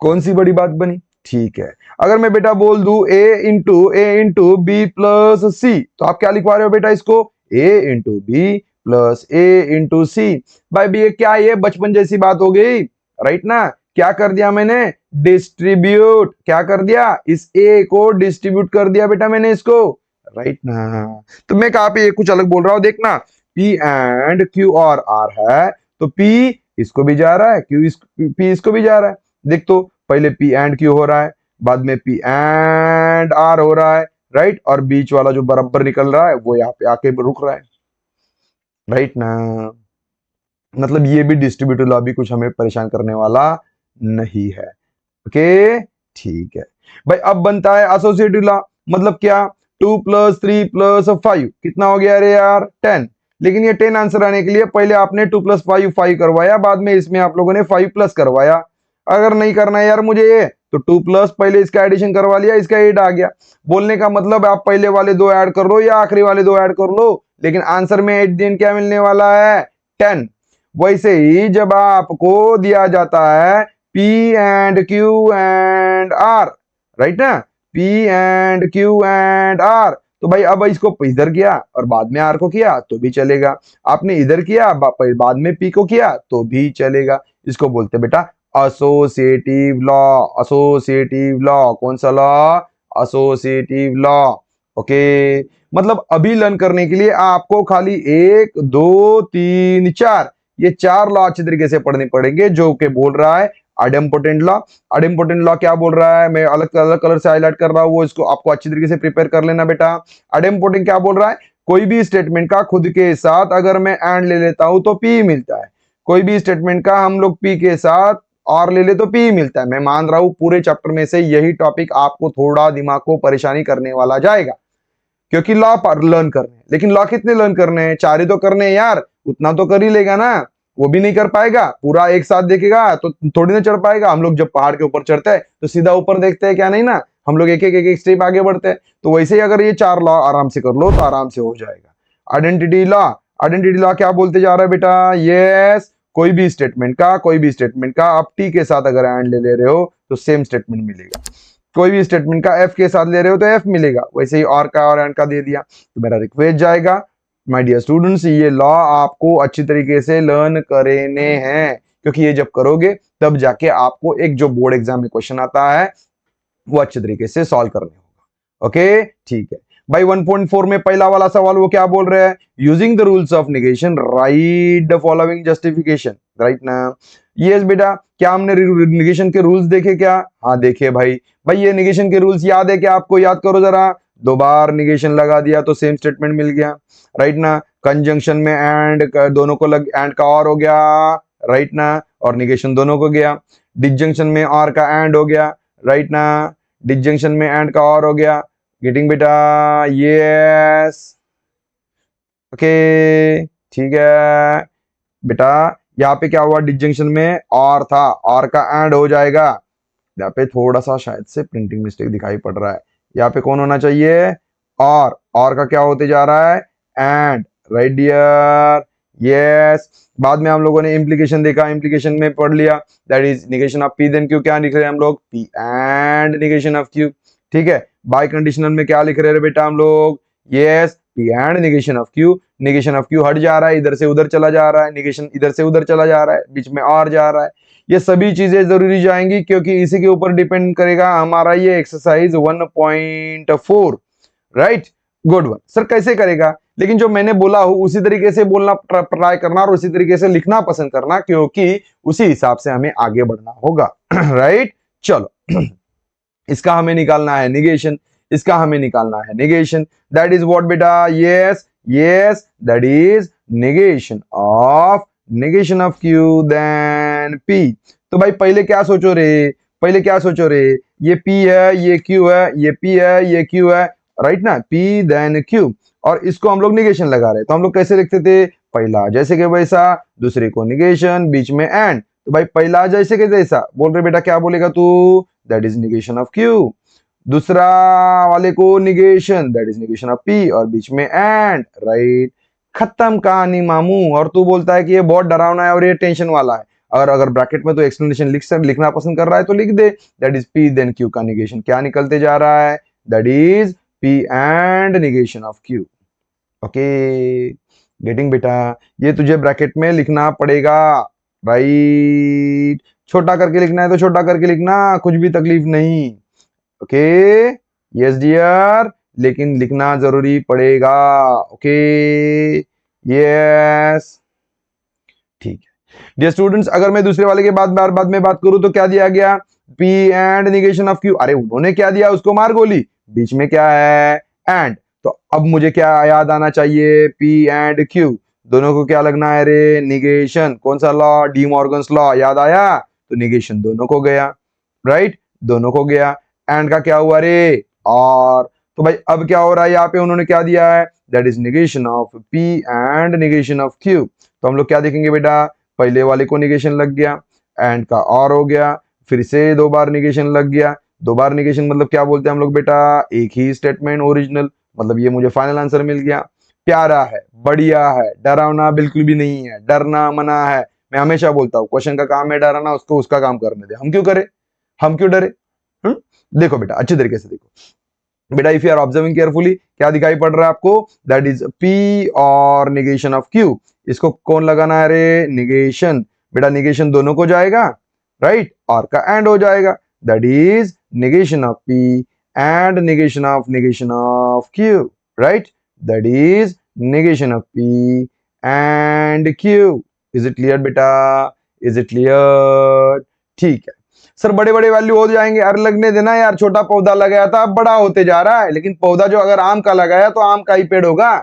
कौन सी बड़ी बात बनी, ठीक है। अगर मैं बेटा बोल दूं ए इंटू बी प्लस सी, तो आप क्या लिखवा रहे हो बेटा इसको, ए इंटू बी प्लस ए इंटू सी। भाई भी ये क्या, ये बचपन जैसी बात हो गई, राइट ना। क्या कर दिया मैंने, डिस्ट्रीब्यूट, क्या कर दिया, इस ए को डिस्ट्रीब्यूट कर दिया बेटा मैंने इसको, राइट ना। तो मैं कहा पे कुछ अलग बोल रहा हूं, देखना, पी एंड क्यू और आर है, तो पी इसको भी जा रहा है, पी इसको भी जा रहा है। देख तो, पहले पी एंड क्यू हो रहा है, बाद में पी एंड आर हो रहा है, राइट, और बीच वाला जो बराबर निकल रहा है वो यहाँ पे आके रुक रहा है, राइट ना। मतलब ये भी डिस्ट्रीब्यूटिव लॉ भी कुछ हमें परेशान करने वाला नहीं है, ओके ठीक है भाई। अब बनता है एसोसिएटिव लॉ, मतलब क्या, 2 + 3 + 5 कितना हो गया अरे यार 10। लेकिन ये 10 आंसर आने के लिए पहले आपने 2 + 5 5 करवाया, बाद में इसमें आप लोगों ने 5 प्लस करवाया। अगर नहीं करना है यार मुझे ये, तो 2 प्लस पहले इसका एडिशन करवा लिया, इसका 8 आ गया। बोलने का मतलब आप पहले वाले दो ऐड कर लो या आखिरी वाले दो ऐड कर लो, लेकिन आंसर में एट द एंड क्या मिलने वाला है 10। वैसे ही जब आपको दिया जाता है P and Q and R, right ना, P and Q and R, तो भाई अब इसको इधर किया और बाद में R को किया तो भी चलेगा, आपने इधर किया बाद में P को किया तो भी चलेगा। इसको बोलते बेटा एसोसिएटिव लॉ। एसोसिएटिव लॉ कौन सा लॉ, एसोसिएटिव लॉ। ओके मतलब अभी लर्न करने के लिए आपको खाली 1 2 3 4 ये 4 लॉ अच्छी तरीके से पढ़ने पड़ेंगे, जो कि बोल रहा है आइडेम्पोटेंट लॉ। आइडेम्पोटेंट लॉ क्या बोल रहा है, मैं अलग अलग कलर से हाईलाइट कर रहा हूं, वो इसको आपको अच्छी तरीके से प्रिपेयर कर लेना बेटा। आइडेम्पोटेंट क्या बोल रहा है, कोई भी स्टेटमेंट का खुद के साथ अगर मैं एंड ले लेता हूं तो पी मिलता है, कोई भी स्टेटमेंट का हम लोग पी के साथ और ले ले तो पी मिलता है। मैं मान रहा हूं पूरे चैप्टर में से यही टॉपिक आपको थोड़ा दिमाग को परेशानी करने वाला जाएगा, क्योंकि लॉ पर लर्न करने हैं। लेकिन लॉ कितने लर्न करने हैं, 4 ही तो करने हैं यार, उतना तो कर ही लेगा ना, वो भी नहीं कर पाएगा पूरा एक साथ देखेगा तो थोड़ी ना चढ़ पाएगा। हम लोग जब पहाड़ के ऊपर चढ़ते हैं तो सीधा ऊपर देखते हैं क्या, नहीं ना, हम लोग एक एक स्टेप आगे बढ़ते हैं। तो वैसे ही अगर ये 4 लॉ आराम से कर लो तो आराम से हो जाएगा। आइडेंटिटी लॉ, आइडेंटिटी लॉ क्या बोलते जा रहा है बेटा, यस कोई भी स्टेटमेंट का आप टी के साथ अगर एंड ले रहे हो तो सेम स्टेटमेंट मिलेगा, कोई भी स्टेटमेंट का एफ के साथ ले रहे हो तो एफ मिलेगा। वैसे ही और का और एंड का दे दिया तो मेरा रिक्वेस्ट जाएगा। माय डियर स्टूडेंट्स ये लॉ आपको अच्छी तरीके से लर्न करने हैं, क्योंकि ये जब करोगे तब जाके आपको एक जो बोर्ड एग्जाम में क्वेश्चन आता है वो अच्छे तरीके से सॉल्व करने होगा। ओके ठीक है भाई। 1.4 में पहला वाला सवाल वो क्या बोल रहे हैं, using the rules of negation right the following justification, right ना। यस बेटा, क्या हमने नेगेशन के रूल्स देखे क्या, हाँ देखे भाई। भाई ये नेगेशन के रूल्स याद है क्या आपको, याद करो जरा। 2 बार नेगेशन लगा दिया तो सेम स्टेटमेंट मिल गया, राइट ना। कंजंक्शन में एंड दोनों को लग एंड का और हो गया, राइट ना, और नेगेशन दोनों को गया। डिसजंक्शन में और का एंड हो गया, राइट ना, डिसजंक्शन में एंड का और हो गया। गेटिंग बेटा, यस ओके ठीक है बेटा। यहाँ पे क्या हुआ, डिसजंक्शन में और था, और का एंड हो जाएगा। यहाँ पे थोड़ा सा शायद से प्रिंटिंग मिस्टेक दिखाई पड़ रहा है, यहाँ पे कौन होना चाहिए, और का क्या होते जा रहा है एंड, राइट डियर, यस। बाद में हम लोगों ने इम्प्लीकेशन देखा, इम्प्लीकेशन में पढ़ लिया that is negation of P then Q. क्या लिख रहे हैं हम लोग, P and negation of Q, ठीक है। बाय कंडीशनल में क्या लिख रहे हैं बेटा हम लोग, yes P and negation of Q. Negation of Q हट जा रहा है, इधर से उधर चला जा रहा है, नेगेशन इधर से उधर चला जा रहा है, बीच में और जा रहा है। ये सभी चीजें जरूरी जाएंगी क्योंकि इसी के ऊपर डिपेंड करेगा हमारा ये exercise 1.4, right. Good one sir, कैसे करेगा, लेकिन जो मैंने बोला हूं उसी तरीके से बोलना ट्राई करना और उसी तरीके से लिखना पसंद करना, क्योंकि उसी हिसाब से हमें आगे बढ़ना होगा। राइट चलो, इसका हमें निकालना है निगेशन, इसका हमें निकालना है निगेशन। दैट इज व्हाट बेटा, yes yes that is negation of Q then P. तो भाई पहले क्या सोचो रे, पहले क्या सोचो रे, ये पी है ये क्यू है, ये पी है ये क्यू है, राइट ना, पी देन क्यू। और इसको हम लोग निगेशन लगा रहे, तो हम लोग कैसे लिखते थे, पहला जैसे कि वैसा, दूसरे को निगेशन, बीच में एंड। तो भाई पहला जैसे कि जैसा बोल रहे बेटा, क्या बोलेगा तू, that is negation of Q. दूसरा वाले को negation, that is negation of P, और बीच में एंड, राइट। खत्म कहानी मामू। और तू बोलता है कि ये बहुत डरावना है और ये टेंशन वाला है, और अगर ब्रैकेट में तो एक्सप्लेनेशन लिखना पसंद कर रहा है तो लिख दे, that is P then Q का निगेशन क्या निकलते जा रहा है, that is P and negation of Q. Okay getting बेटा, ये तुझे ब्रैकेट में लिखना पड़ेगा, राइट। छोटा करके लिखना है तो छोटा करके लिखना, कुछ भी तकलीफ नहीं। ओके यस डियर, लेकिन लिखना जरूरी पड़ेगा। ओके यस ठीक है डियर स्टूडेंट्स। अगर मैं दूसरे वाले के बाद में बात करूं तो क्या दिया गया, P and negation of Q. अरे उन्होंने क्या दिया, उसको मार गोली, बीच में क्या है एंड। तो अब मुझे क्या याद आना चाहिए, पी एंड क्यू दोनों को क्या लगना है रे, निगेशन। कौन सा लॉ, डी मॉर्गन्स लॉ, याद आया, तो निगेशन दोनों को गया। राइट, दोनों को गया। एंड का क्या हुआ रे, और। तो भाई अब क्या हो रहा है यहाँ पे, उन्होंने क्या दिया है, that is negation of P and negation of Q। तो हम लोग क्या देखेंगे बेटा, पहले वाले को निगेशन लग गया, एंड का और हो गया, फिर से दो बार निगेशन लग गया। दो बार निगेशन मतलब क्या बोलते हैं हम लोग बेटा, एक ही स्टेटमेंट ओरिजिनल, मतलब ये मुझे फाइनल आंसर मिल गया। प्यारा है, बढ़िया है, डरावना बिल्कुल भी नहीं है, डरना मना है। मैं हमेशा बोलता हूँ क्वेश्चन का काम है डराना, उसको उसका काम करने दे, हम क्यों करें, हम क्यों डरे। देखो बेटा अच्छी तरीके से देखो बेटा, if you are observing carefully, क्या दिखाई पड़ रहा है आपको, दैट इज P और निगेशन ऑफ Q। इसको कौन लगाना है रे, निगेशन। बेटा निगेशन दोनों को जाएगा, राइट, और का एंड हो जाएगा, that is negation of P and negation of Q, right, that is negation of P and Q। Is it clear बेटा, इज इट क्लियर, ठीक है। सर बड़े बड़े वैल्यू हो जाएंगे, अरे लगने देना यार, छोटा पौधा लगाया था अब बड़ा होते जा रहा है, लेकिन पौधा जो अगर आम का लगाया तो आम का ही पेड़ होगा,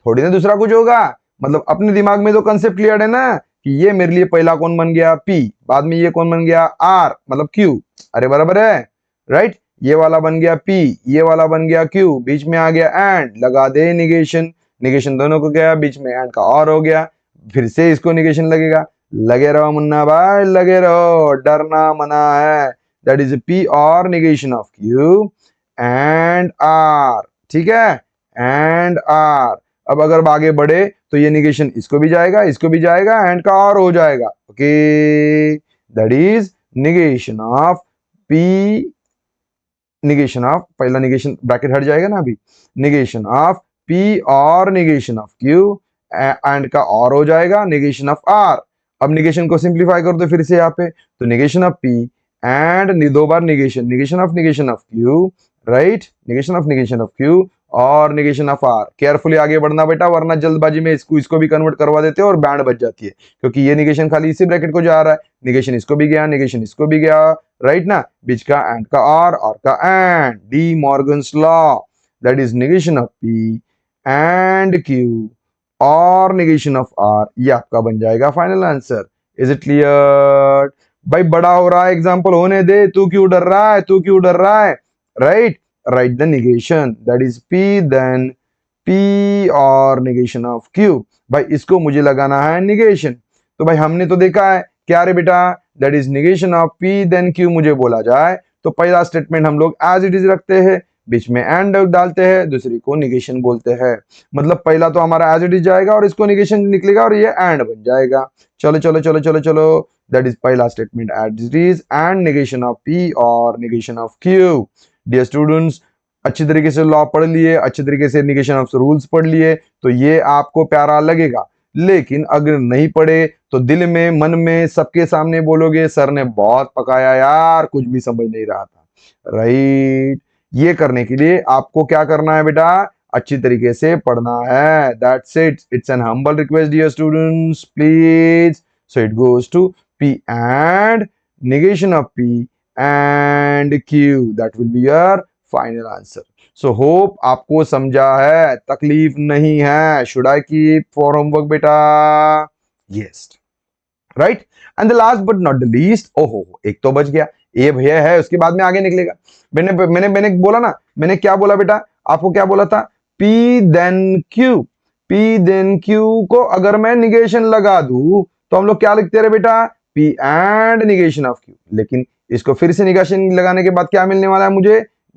थोड़ी ना दूसरा कुछ होगा। मतलब अपने दिमाग में तो कंसेप्ट क्लियर है ना, कि ये मेरे लिए पहला कौन बन गया P, बाद में ये कौन बन गया R मतलब Q। अरे बराबर है, राइट, ये वाला बन गया P, ये वाला बन गया Q, बीच में आ गया एंड, लगा दे निगेशन, निगेशन दोनों को गया, बीच में एंड का और हो गया, फिर से इसको निगेशन लगेगा। लगे रहो मुन्ना भाई, लगे रहो, डरना मना है। दैट इज P और negation of Q and R, ठीक है, एंड R। अब अगर आगे बढ़े तो ये निगेशन इसको भी जाएगा, इसको भी जाएगा, एंड का और हो जाएगा, okay, that is negation of P, negation of, पहला निगेशन ब्रैकेट हट जाएगा ना अभी, निगेशन ऑफ P और निगेशन ऑफ Q एंड का और हो जाएगा, निगेशन ऑफ R। अब निगेशन को सिंप्लीफाई कर दो फिर से यहाँ पे, तो निगेशन ऑफ P एंड दो बार negation, negation of Q, right, negation of Q और निगेशन ऑफ R। केयरफुली आगे बढ़ना बेटा, वरना जल्दबाजी में इसको भी कन्वर्ट करवा देते हो और बैंड बच जाती है, क्योंकि ये निगेशन खाली इसी ब्रैकेट को जा रहा है, निगेशन इसको भी गया, निगेशन इसको भी गया, राइट ना, बीच का एंड का और का and, D Morgan's law, that is negation of P and Q और निगेशन ऑफ R, ये आपका बन जाएगा final answer. Is it clear भाई, बड़ा हो रहा है एग्जांपल, होने दे, तू क्यों डर रहा है, तू क्यों डर रहा है, right, right the negation, that is P then P और निगेशन ऑफ Q। भाई इसको मुझे लगाना है निगेशन, तो भाई हमने तो देखा है क्या रे बेटा, that is negation of P then Q मुझे बोला जाए तो पहला स्टेटमेंट हम लोग एज इट इज रखते हैं, बीच में एंड डालते हैं, दूसरी को निगेशन बोलते हैं। मतलब पहला तो हमारा एज इट इज जाएगा और इसको निगेशन निकलेगा और ये एंड बन जाएगा। चलो चलो चलो चलो चलो, दैट इज पहला statement as it is and negation of P और negation of Q। Dear students, अच्छी तरीके से लॉ पढ़ लिए, अच्छी तरीके से निगेशन ऑफ रूल्स पढ़ लिए, तो ये आपको प्यारा लगेगा। लेकिन अगर नहीं पढ़े तो दिल में मन में सबके सामने बोलोगे सर ने बहुत पकाया यार, कुछ भी समझ नहीं रहा था, राइट। ये करने के लिए आपको क्या करना है बेटा, अच्छी तरीके से पढ़ना है, that's it, it's an humble request dear students please. So it goes to P and negation of P and Q, that will be your final answer. So hope आपको समझा है, तकलीफ नहीं है। Should I keep for homework बेटा? Yes. Right, and the last but not the least, ओहो एक तो बच गया, ए भैया है, उसके बाद में आगे निकलेगा। मैंने बोला ना, मैंने क्या बोला बेटा, आपको क्या बोला था, P then Q, P then Q को अगर मैं निगेशन लगा दूं तो हम लोग क्या लिखते रहे बेटा, P and negation of Q। लेकिन इसको फिर से निगेशन लगाने के बाद क्या मिलने वाला है,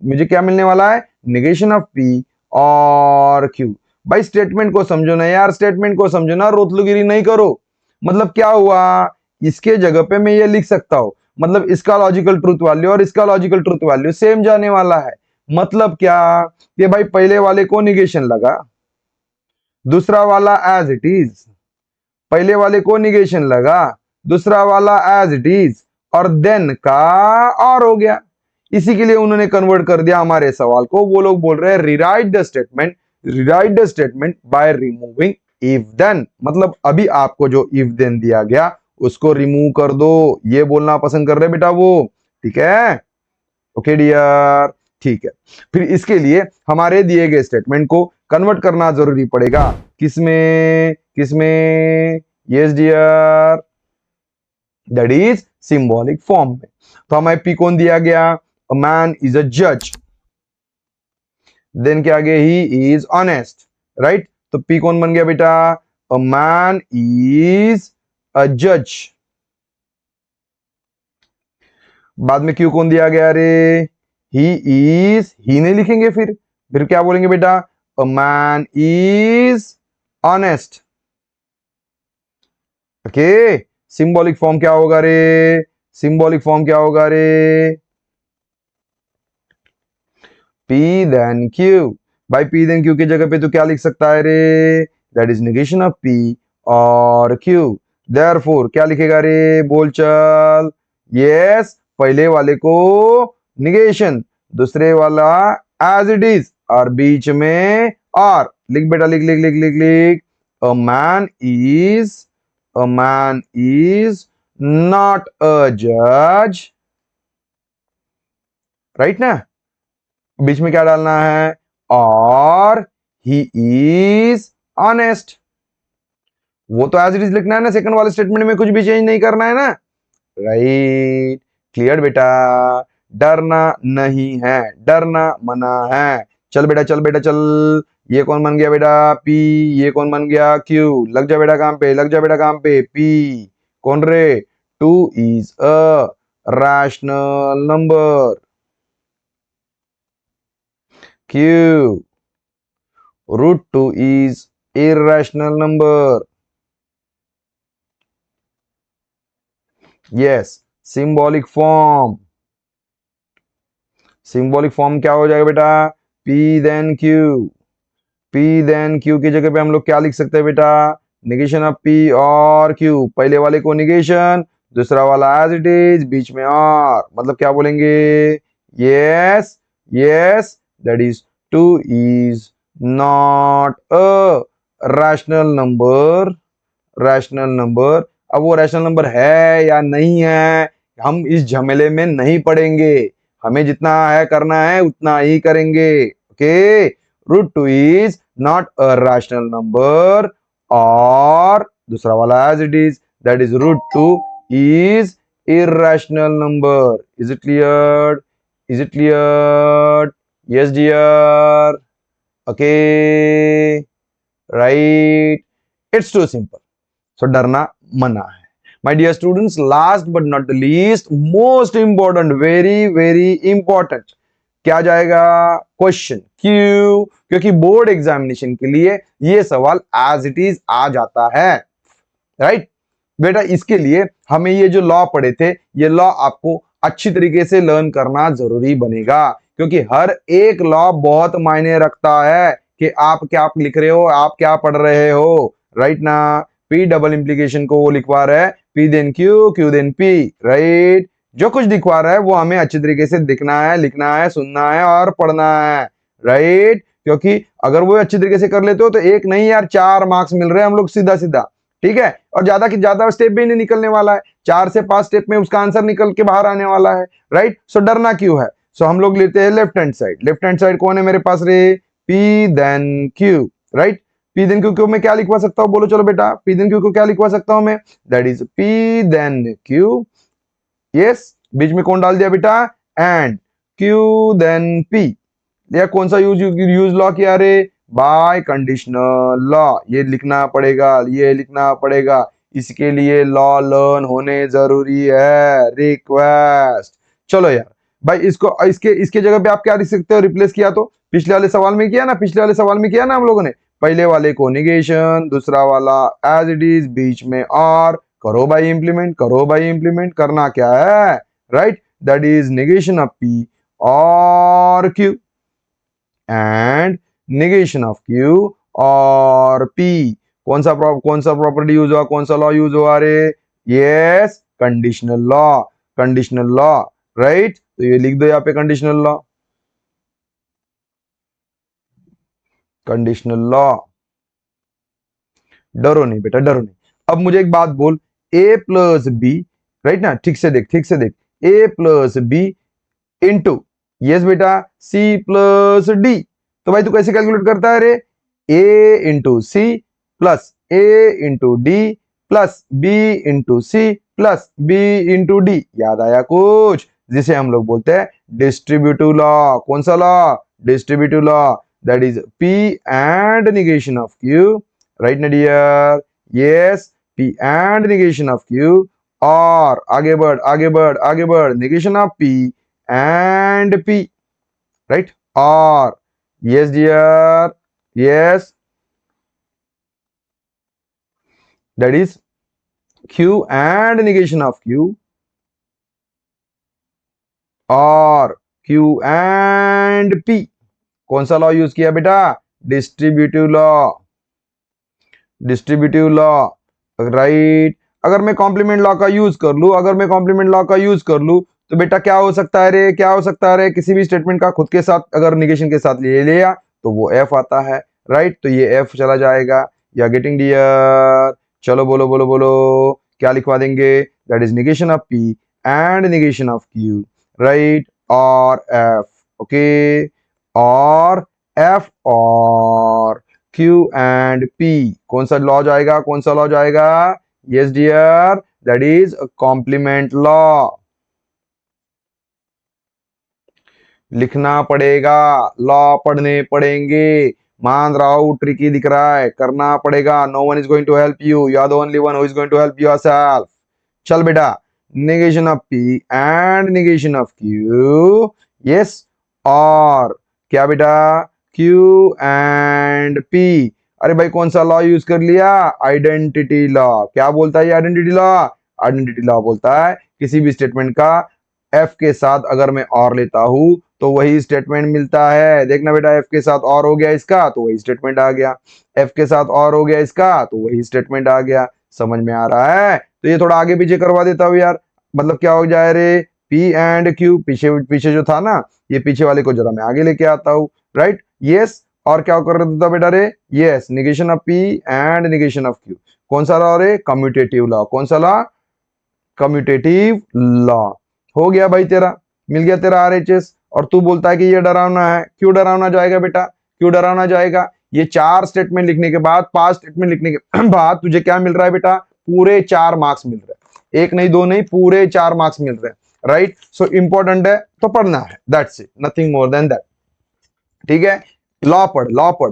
मुझे क्या मिलने वाला है, निगेशन ऑफ P और Q। भाई स्टेटमेंट को समझो ना यार, स्टेटमेंट को समझो ना, रोतलुगिरी नहीं करो। मतलब क्या हुआ, इसके जगह पे मैं ये लिख सकता हूं, मतलब इसका लॉजिकल ट्रूथ वैल्यू और इसका लॉजिकल ट्रूथ वैल्यू सेम जाने वाला है। मतलब क्या, ये भाई पहले वाले को निगेशन लगा, दूसरा वाला एज इट इज, पहले वाले को निगेशन लगा, दूसरा वाला एज इट इज, और देन का और हो गया। इसी के लिए उन्होंने कन्वर्ट कर दिया हमारे सवाल को। वो लोग बोल रहे हैं rewrite the statement by removing if then, मतलब अभी आपको जो इफ देन दिया गया उसको रिमूव कर दो, ये बोलना पसंद कर रहे बेटा वो, ठीक है, ओके डियर, ठीक है। फिर इसके लिए हमारे दिए गए स्टेटमेंट को कन्वर्ट करना जरूरी पड़ेगा, किसमें, yes dear, that is symbolic form में। तो हमें पी कौन दिया गया, अ मैन इज अ जज, देन क्या आगे, ही इज ऑनेस्ट, राइट। तो पी कौन बन गया बेटा, अ मैन इज अ जज। बाद में क्यू कौन दिया गया रे, ही इज, ही नहीं लिखेंगे, फिर क्या बोलेंगे बेटा, a man is honest. Okay, symbolic form क्या होगा रे, सिंबॉलिक फॉर्म क्या होगा रे, P then Q। भाई P then Q की जगह पे तो क्या लिख सकता है रे, that is negation of P और Q। देयरफॉर क्या लिखेगा रे, बोल चल, यस, पहले वाले को निगेशन, दूसरे वाला एज इट इज, और बीच में और लिख बेटा, लिख लिख लिख लिख लिख, a man is, a man is not अ जज, राइट ना। बीच में क्या डालना है, और ही इज ऑनेस्ट। वो तो एज इट इज लिखना है ना, सेकंड वाले स्टेटमेंट में कुछ भी चेंज नहीं करना है ना, राइट। क्लियर बेटा, डरना नहीं है, डरना मना है। चल बेटा चल बेटा चल, ये कौन बन गया बेटा, पी, ये कौन बन गया, क्यू। लग जा बेटा काम पे, लग जा बेटा काम पे। पी कौन रे, two is a rational number, Q √2 is irrational number. Yes, symbolic form. Symbolic form क्या हो जाएगा बेटा, P then Q। P then Q की जगह पे हम लोग क्या लिख सकते हैं बेटा, निगेशन ऑफ P और Q। पहले वाले को निगेशन, दूसरा वाला एज इट इज, बीच में और, मतलब क्या बोलेंगे, yes yes, that is 2 is not a rational number, rational number. अब वो रैशनल नंबर है या नहीं है, हम इस झमेले में नहीं पड़ेंगे, हमें जितना है करना है उतना ही करेंगे। Okay, √2 is not a rational number, और दूसरा वाला as it is, that is √2 is irrational number। is it clear, is it clear, yes dear, okay, right, it's too simple। So डरना मना है। My dear students, last but not the least, most important, very very important, क्या जाएगा, question Q, क्योंकि board examination के लिए ये सवाल एज इट इज आ जाता है, राइट बेटा। इसके लिए हमें ये जो लॉ पढ़े थे, ये लॉ आपको अच्छी तरीके से लर्न करना जरूरी बनेगा, क्योंकि हर एक लॉ बहुत मायने रखता है कि आप क्या लिख रहे हो, आप क्या पढ़ रहे हो, राइट ना। पी डबल इंप्लीकेशन को वो लिखवा रहा है, P then Q, Q then P, right. जो कुछ दिखवा रहा है वो हमें अच्छी तरीके से दिखना है, लिखना है, सुनना है और पढ़ना है, राइट। क्योंकि अगर वो अच्छी तरीके से कर लेते हो तो एक नहीं यार, 4 मार्क्स मिल रहे हैं हम लोग सीधा सीधा, ठीक है। और ज्यादा की ज्यादा स्टेप भी नहीं निकलने वाला है, 4 से 5 स्टेप में उसका आंसर निकल के बाहर आने वाला है, राइट। सो डरना क्यों है, सो हम लोग लेते हैं left hand side. Left hand side कौन है मेरे पास रे, P then Q, right. P then Q को मैं क्या लिखवा सकता हूँ, बोलो चलो बेटा, पी देन क्यू को क्या लिखवा सकता हूँ मैं, that is P then Q, yes. बीच में कौन डाल दिया बेटा, एंड क्यू देन पी। या कौन सा यूज लॉ किया रे, बाय कंडीशनल लॉ, ये लिखना पड़ेगा, ये लिखना पड़ेगा, इसके लिए लॉ लर्न होने जरूरी है, रिक्वेस्ट। चलो यार भाई, इसको इसके इसके जगह पे आप क्या लिख सकते हो, रिप्लेस किया तो पिछले वाले सवाल में किया ना, पिछले वाले सवाल में किया ना हम लोगों ने, पहले वाले को निगेशन, दूसरा वाला एज इट इज, बीच में और, करो भाई इंप्लीमेंट, करो भाई इंप्लीमेंट, करना क्या है, right, that is negation of P और Q and negation of Q और P। कौन सा प्रॉपर्टी यूज हुआ, कौन सा लॉ यूज हुआ रे, yes, conditional law, conditional law, right. तो ये लिख दो यहाँ पे, कंडीशनल लॉ, कंडीशनल लॉ। डरो नहीं बेटा, डरो नहीं। अब मुझे एक बात बोल, a प्लस बी, राइट ना, ठीक से देख, ठीक से देख, a plus B into, yes बेटा, c प्लस डी। तो भाई तू कैसे कैलकुलेट करता है रे, a into C plus a into D plus b into C plus B into D, याद आया कुछ, जिसे हम लोग बोलते हैं डिस्ट्रीब्यूटिव लॉ। कौन सा law? Distributive law, that is P and negation of Q, right ना dear? Yes, P and negation of Q, और आगे बढ़ आगे बढ़ आगे बढ़, negation of P and P, right? और yes dear, yes, that is q and negation of q, और q and p। कौन सा लॉ यूज किया बेटा? Distributive law, distributive law, right. अगर मैं कॉम्प्लीमेंट लॉ का यूज कर लू, अगर मैं कॉम्प्लीमेंट लॉ का यूज कर लू, तो बेटा क्या हो सकता है रे, क्या हो सकता है रे? किसी भी स्टेटमेंट का खुद के साथ अगर निगेशन के साथ ले लिया तो वो एफ आता है, राइट? तो ये एफ चला जाएगा। या गेटिंग डियर? चलो बोलो बोलो बोलो, क्या लिखवा देंगे? That is negation of P and negation of Q, right? और एफ, ओके, और एफ और क्यू एंड पी। कौन सा लॉ जाएगा? कौन सा लॉ जाएगा? Yes dear, that is complement law. लिखना पड़ेगा, लॉ पढ़ने पड़ेंगे। मान रहा हूं ट्रिकी दिख रहा है, करना पड़ेगा। No one is going to help you, you are the only one who is going to help yourself. चल बेटा, negation of p and negation of q, yes, और क्या बेटा? q and p। अरे भाई कौन सा लॉ यूज कर लिया? Identity law. क्या बोलता है ये आइडेंटिटी लॉ? आइडेंटिटी लॉ बोलता है किसी भी स्टेटमेंट का एफ के साथ अगर मैं और लेता हूं तो वही स्टेटमेंट मिलता है। देखना बेटा, एफ के साथ और हो गया इसका तो वही स्टेटमेंट आ गया, एफ के साथ और हो गया इसका तो वही स्टेटमेंट आ गया। समझ में आ रहा है? तो ये थोड़ा आगे पीछे करवा देता हूँ यार। मतलब क्या हो जाए रे? P एंड Q, पीछे पीछे जो था ना, ये पीछे वाले को जरा मैं आगे लेके आता हूँ, राइट? यस, और क्या कर रहा था बेटा रे? Yes, negation of P and negation of Q। कौन सा लॉ रे? Commutative law. कौन सा लॉ? Commutative law. हो गया भाई, तेरा मिल गया तेरा आरएचएस। और तू बोलता है कि ये डरावना है। क्यों डरावना जाएगा बेटा? क्यों डरावना जाएगा? ये 4 स्टेटमेंट लिखने के बाद, 5 स्टेटमेंट लिखने के बाद तुझे क्या मिल रहा है बेटा? पूरे 4 मार्क्स मिल रहे हैं। एक नहीं, दो नहीं, पूरे 4 मार्क्स मिल रहे हैं, राइट? सो इंपॉर्टेंट है तो पढ़ना है, that's it, nothing more than that. ठीक है, लॉ पढ़, लॉ पढ़।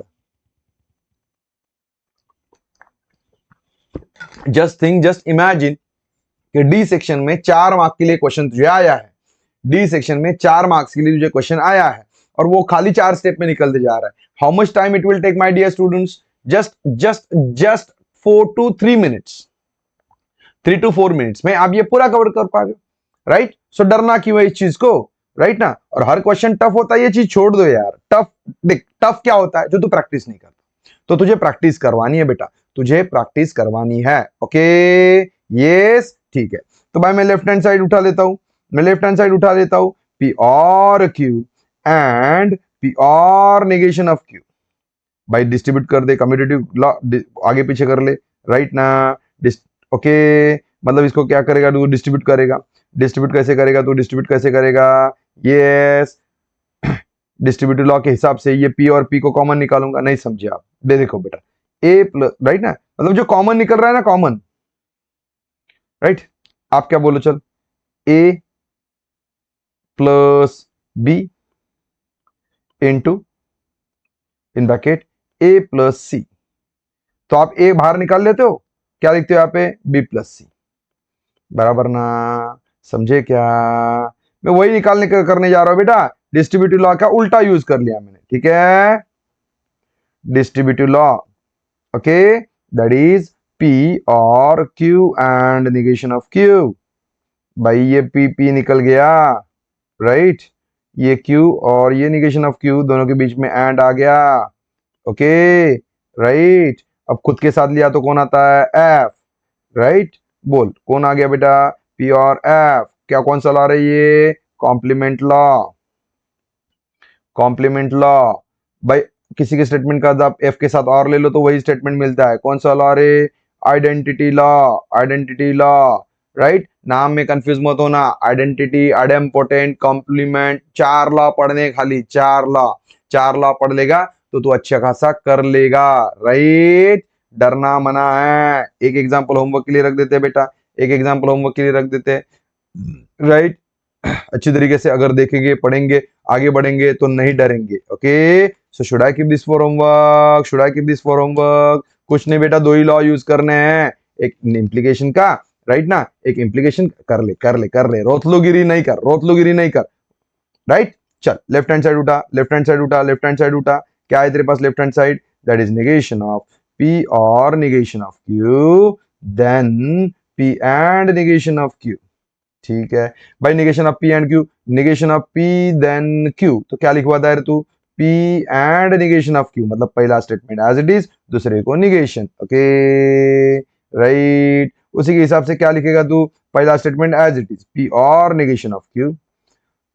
जस्ट थिंक, जस्ट इमेजिन कि डी सेक्शन में 4 मार्क्स के लिए क्वेश्चन तुझे आया है। डी सेक्शन में 4 मार्क्स के लिए तुझे क्वेश्चन आया है और वो खाली 4 स्टेप में निकलते जा रहा है। How much time it will take my dear students? Just 4 to 3 minutes, 3 to 4 minutes में आप ये पूरा कवर कर पा रहे हो, राइट? सो डरना क्यों है इस चीज को, राइट ना? और हर क्वेश्चन टफ होता है, ये चीज छोड़ दो यार। टफ देख, टफ क्या होता है? जो तू प्रैक्टिस नहीं करता। तो तुझे प्रैक्टिस करवानी है बेटा, तुझे प्रैक्टिस करवानी है, ओके? यस, ठीक है। तो भाई मैं लेफ्ट हैंड साइड उठा लेता हूं, मैं लेफ्ट हैंड साइड उठा लेता हूं। पी और क्यू एंड पी और नेगेशन ऑफ क्यू। भाई डिस्ट्रीब्यूट कर दे, कम्यूटेटिव लॉ आगे पीछे कर ले, राइट ना? ओके, मतलब इसको क्या करेगा तू? डिस्ट्रीब्यूट करेगा। डिस्ट्रीब्यूट कैसे करेगा तू? डिस्ट्रीब्यूट कैसे करेगा? यस, डिस्ट्रीब्यूटिव लॉ के हिसाब से ये पी और पी को कॉमन निकालूंगा। नहीं समझे आप? देखो बेटा, ए प्लस, राइट ना? मतलब जो कॉमन निकल रहा है ना, कॉमन, राइट? आप क्या बोलो? चल, A plus B into in bracket A plus C. तो आप ए बाहर निकाल लेते हो, क्या लिखते हो यहाँ पे? बी प्लस सी, बराबर ना? समझे क्या? मैं वही निकालने करने जा रहा हूं बेटा। डिस्ट्रीब्यूटिव लॉ का उल्टा यूज कर लिया मैंने, ठीक है? Distributive law, okay, that is P और Q and negation of Q. भाई ये पी पी निकल गया, राइट? ये क्यू और ये निगेशन ऑफ क्यू दोनों के बीच में एंड आ गया, ओके, राइट? अब खुद के साथ लिया तो कौन आता है? F, right? बोल कौन आ गया बेटा? पी और एफ। क्या कौन सा लॉ रही है? Complement law, complement law. भाई किसी के स्टेटमेंट का आप एफ के साथ और ले लो तो वही स्टेटमेंट मिलता है। कौन सा लॉ रे? Identity law, identity law, right? नाम में कंफ्यूज मत होना। आइडेंटिटी, आइडेम्पोटेंट, कॉम्प्लीमेंट, 4 लॉ पढ़ने, खाली 4 लॉ। 4 लॉ पढ़ लेगा तो तू अच्छा खासा कर लेगा, राइट? डरना मना है। एक एग्जांपल होमवर्क के लिए रख देते हैं बेटा। एक एग्जाम्पल होमवर्क के लिए रख देते हैं, राइट। अच्छी तरीके से अगर देखेंगे, पढ़ेंगे, आगे बढ़ेंगे तो नहीं डरेंगे। Okay, so should I keep this for homework, should I keep this for homework? कुछ नहीं बेटा, दो ही लॉ यूज करने हैं, एक इम्प्लीकेशन का, राइट ना, एक इम्प्लीकेशन। कर ले, रोतलूगिरी नहीं कर, रोतलूगिरी नहीं कर, राइट। चल, लेफ्ट हैंड साइड उठा, लेफ्ट हैंड साइड उठा, लेफ्ट हैंड साइड उठा। क्या है तेरे पास left hand side? That is negation of P और negation of Q, then P and negation of Q। ठीक है भाई, negation of P and Q, negation of P then Q, तो क्या लिखवा था तू? P and negation of Q, मतलब पहला स्टेटमेंट एज इट इज, दूसरे को नेगेशन। Okay, right. उसी के हिसाब से क्या लिखेगा तू? पहला statement as it is, P और नेगेशन ऑफ Q,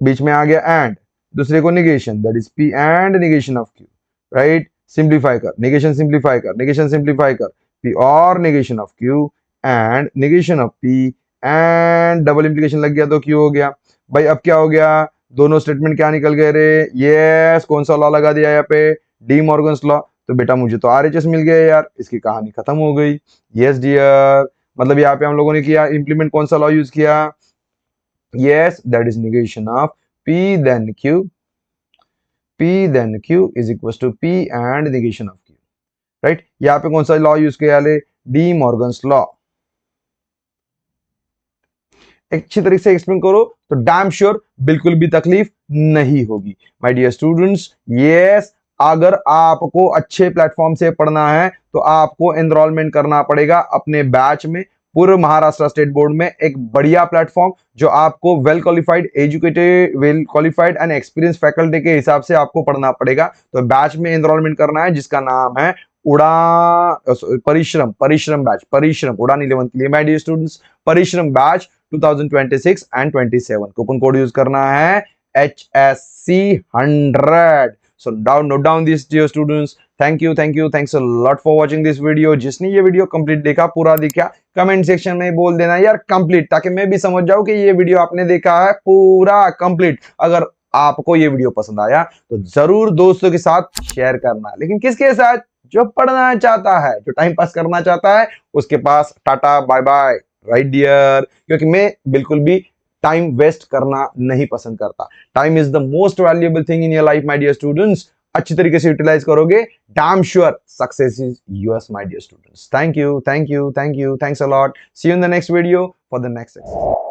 बीच में आ गया एंड, दूसरे को negation, that is P and negation of Q, right. Simplify कर, नेगेशन सिंप्लीफाई कर, नेगेशन सिंप्लीफाई कर, P और negation of Q and negation of P and double implication लग गया तो Q हो गया। भाई अब क्या हो गया? दोनों स्टेटमेंट क्या निकल गए रे? यस, कौन सा लॉ लगा दिया यहाँ पे? D Morgan's law. तो बेटा मुझे तो RHS मिल गया यार, इसकी कहानी खत्म हो गई। यस डियर, मतलब यहाँ पे हम लोगों ने किया इंप्लीमेंट, कौन सा लॉ यूज किया? Yes, that is negation of P then Q. P then Q is equals to P and negation of Q. Right? यहाँ पे कौन सा लॉ यूज किया ले? D Morgan's law. अच्छी तरीके से एक्सप्लेन करो तो डैम श्योर बिल्कुल भी तकलीफ नहीं होगी। माय डियर स्टूडेंट्स, यस, अगर आपको अच्छे प्लेटफॉर्म से पढ़ना है तो आपको एनरोलमेंट करना पड़ेगा अपने बैच में, पूर्व महाराष्ट्र स्टेट बोर्ड में। एक बढ़िया प्लेटफॉर्म जो आपको well qualified, educated, well qualified and experience faculty के हिसाब से आपको पढ़ना पड़ेगा। तो बैच में एनरोलमेंट करना है जिसका नाम है परिश्रम बैच, परिश्रम उड़ान 11 के लिए। माय डियर स्टूडेंट्स, परिश्रम batch 2026 and 27, coupon code use करना है HSC 100। So note down this, dear students. Thank you, thanks a lot for watching this video. जिसने ये वीडियो कंप्लीट देखा, पूरा देखा, कमेंट सेक्शन में बोल देना यार कंप्लीट, ताकि मैं भी समझ जाऊं कि ये वीडियो आपने देखा है पूरा कंप्लीट। अगर आपको ये वीडियो पसंद आया तो जरूर दोस्तों के साथ शेयर करना, लेकिन किसके साथ? जो पढ़ना चाहता है, जो टाइम पास करना चाहता है, उसके पास tata bye bye, right dear. क्योंकि मैं बिल्कुल भी टाइम वेस्ट करना नहीं पसंद करता। Time is the most valuable thing in your life my dear students. अच्छी तरीके से यूटिलाइज करोगे, damn sure success is yours my dear students. Thank you, thanks a lot. See you in the next video for the next section.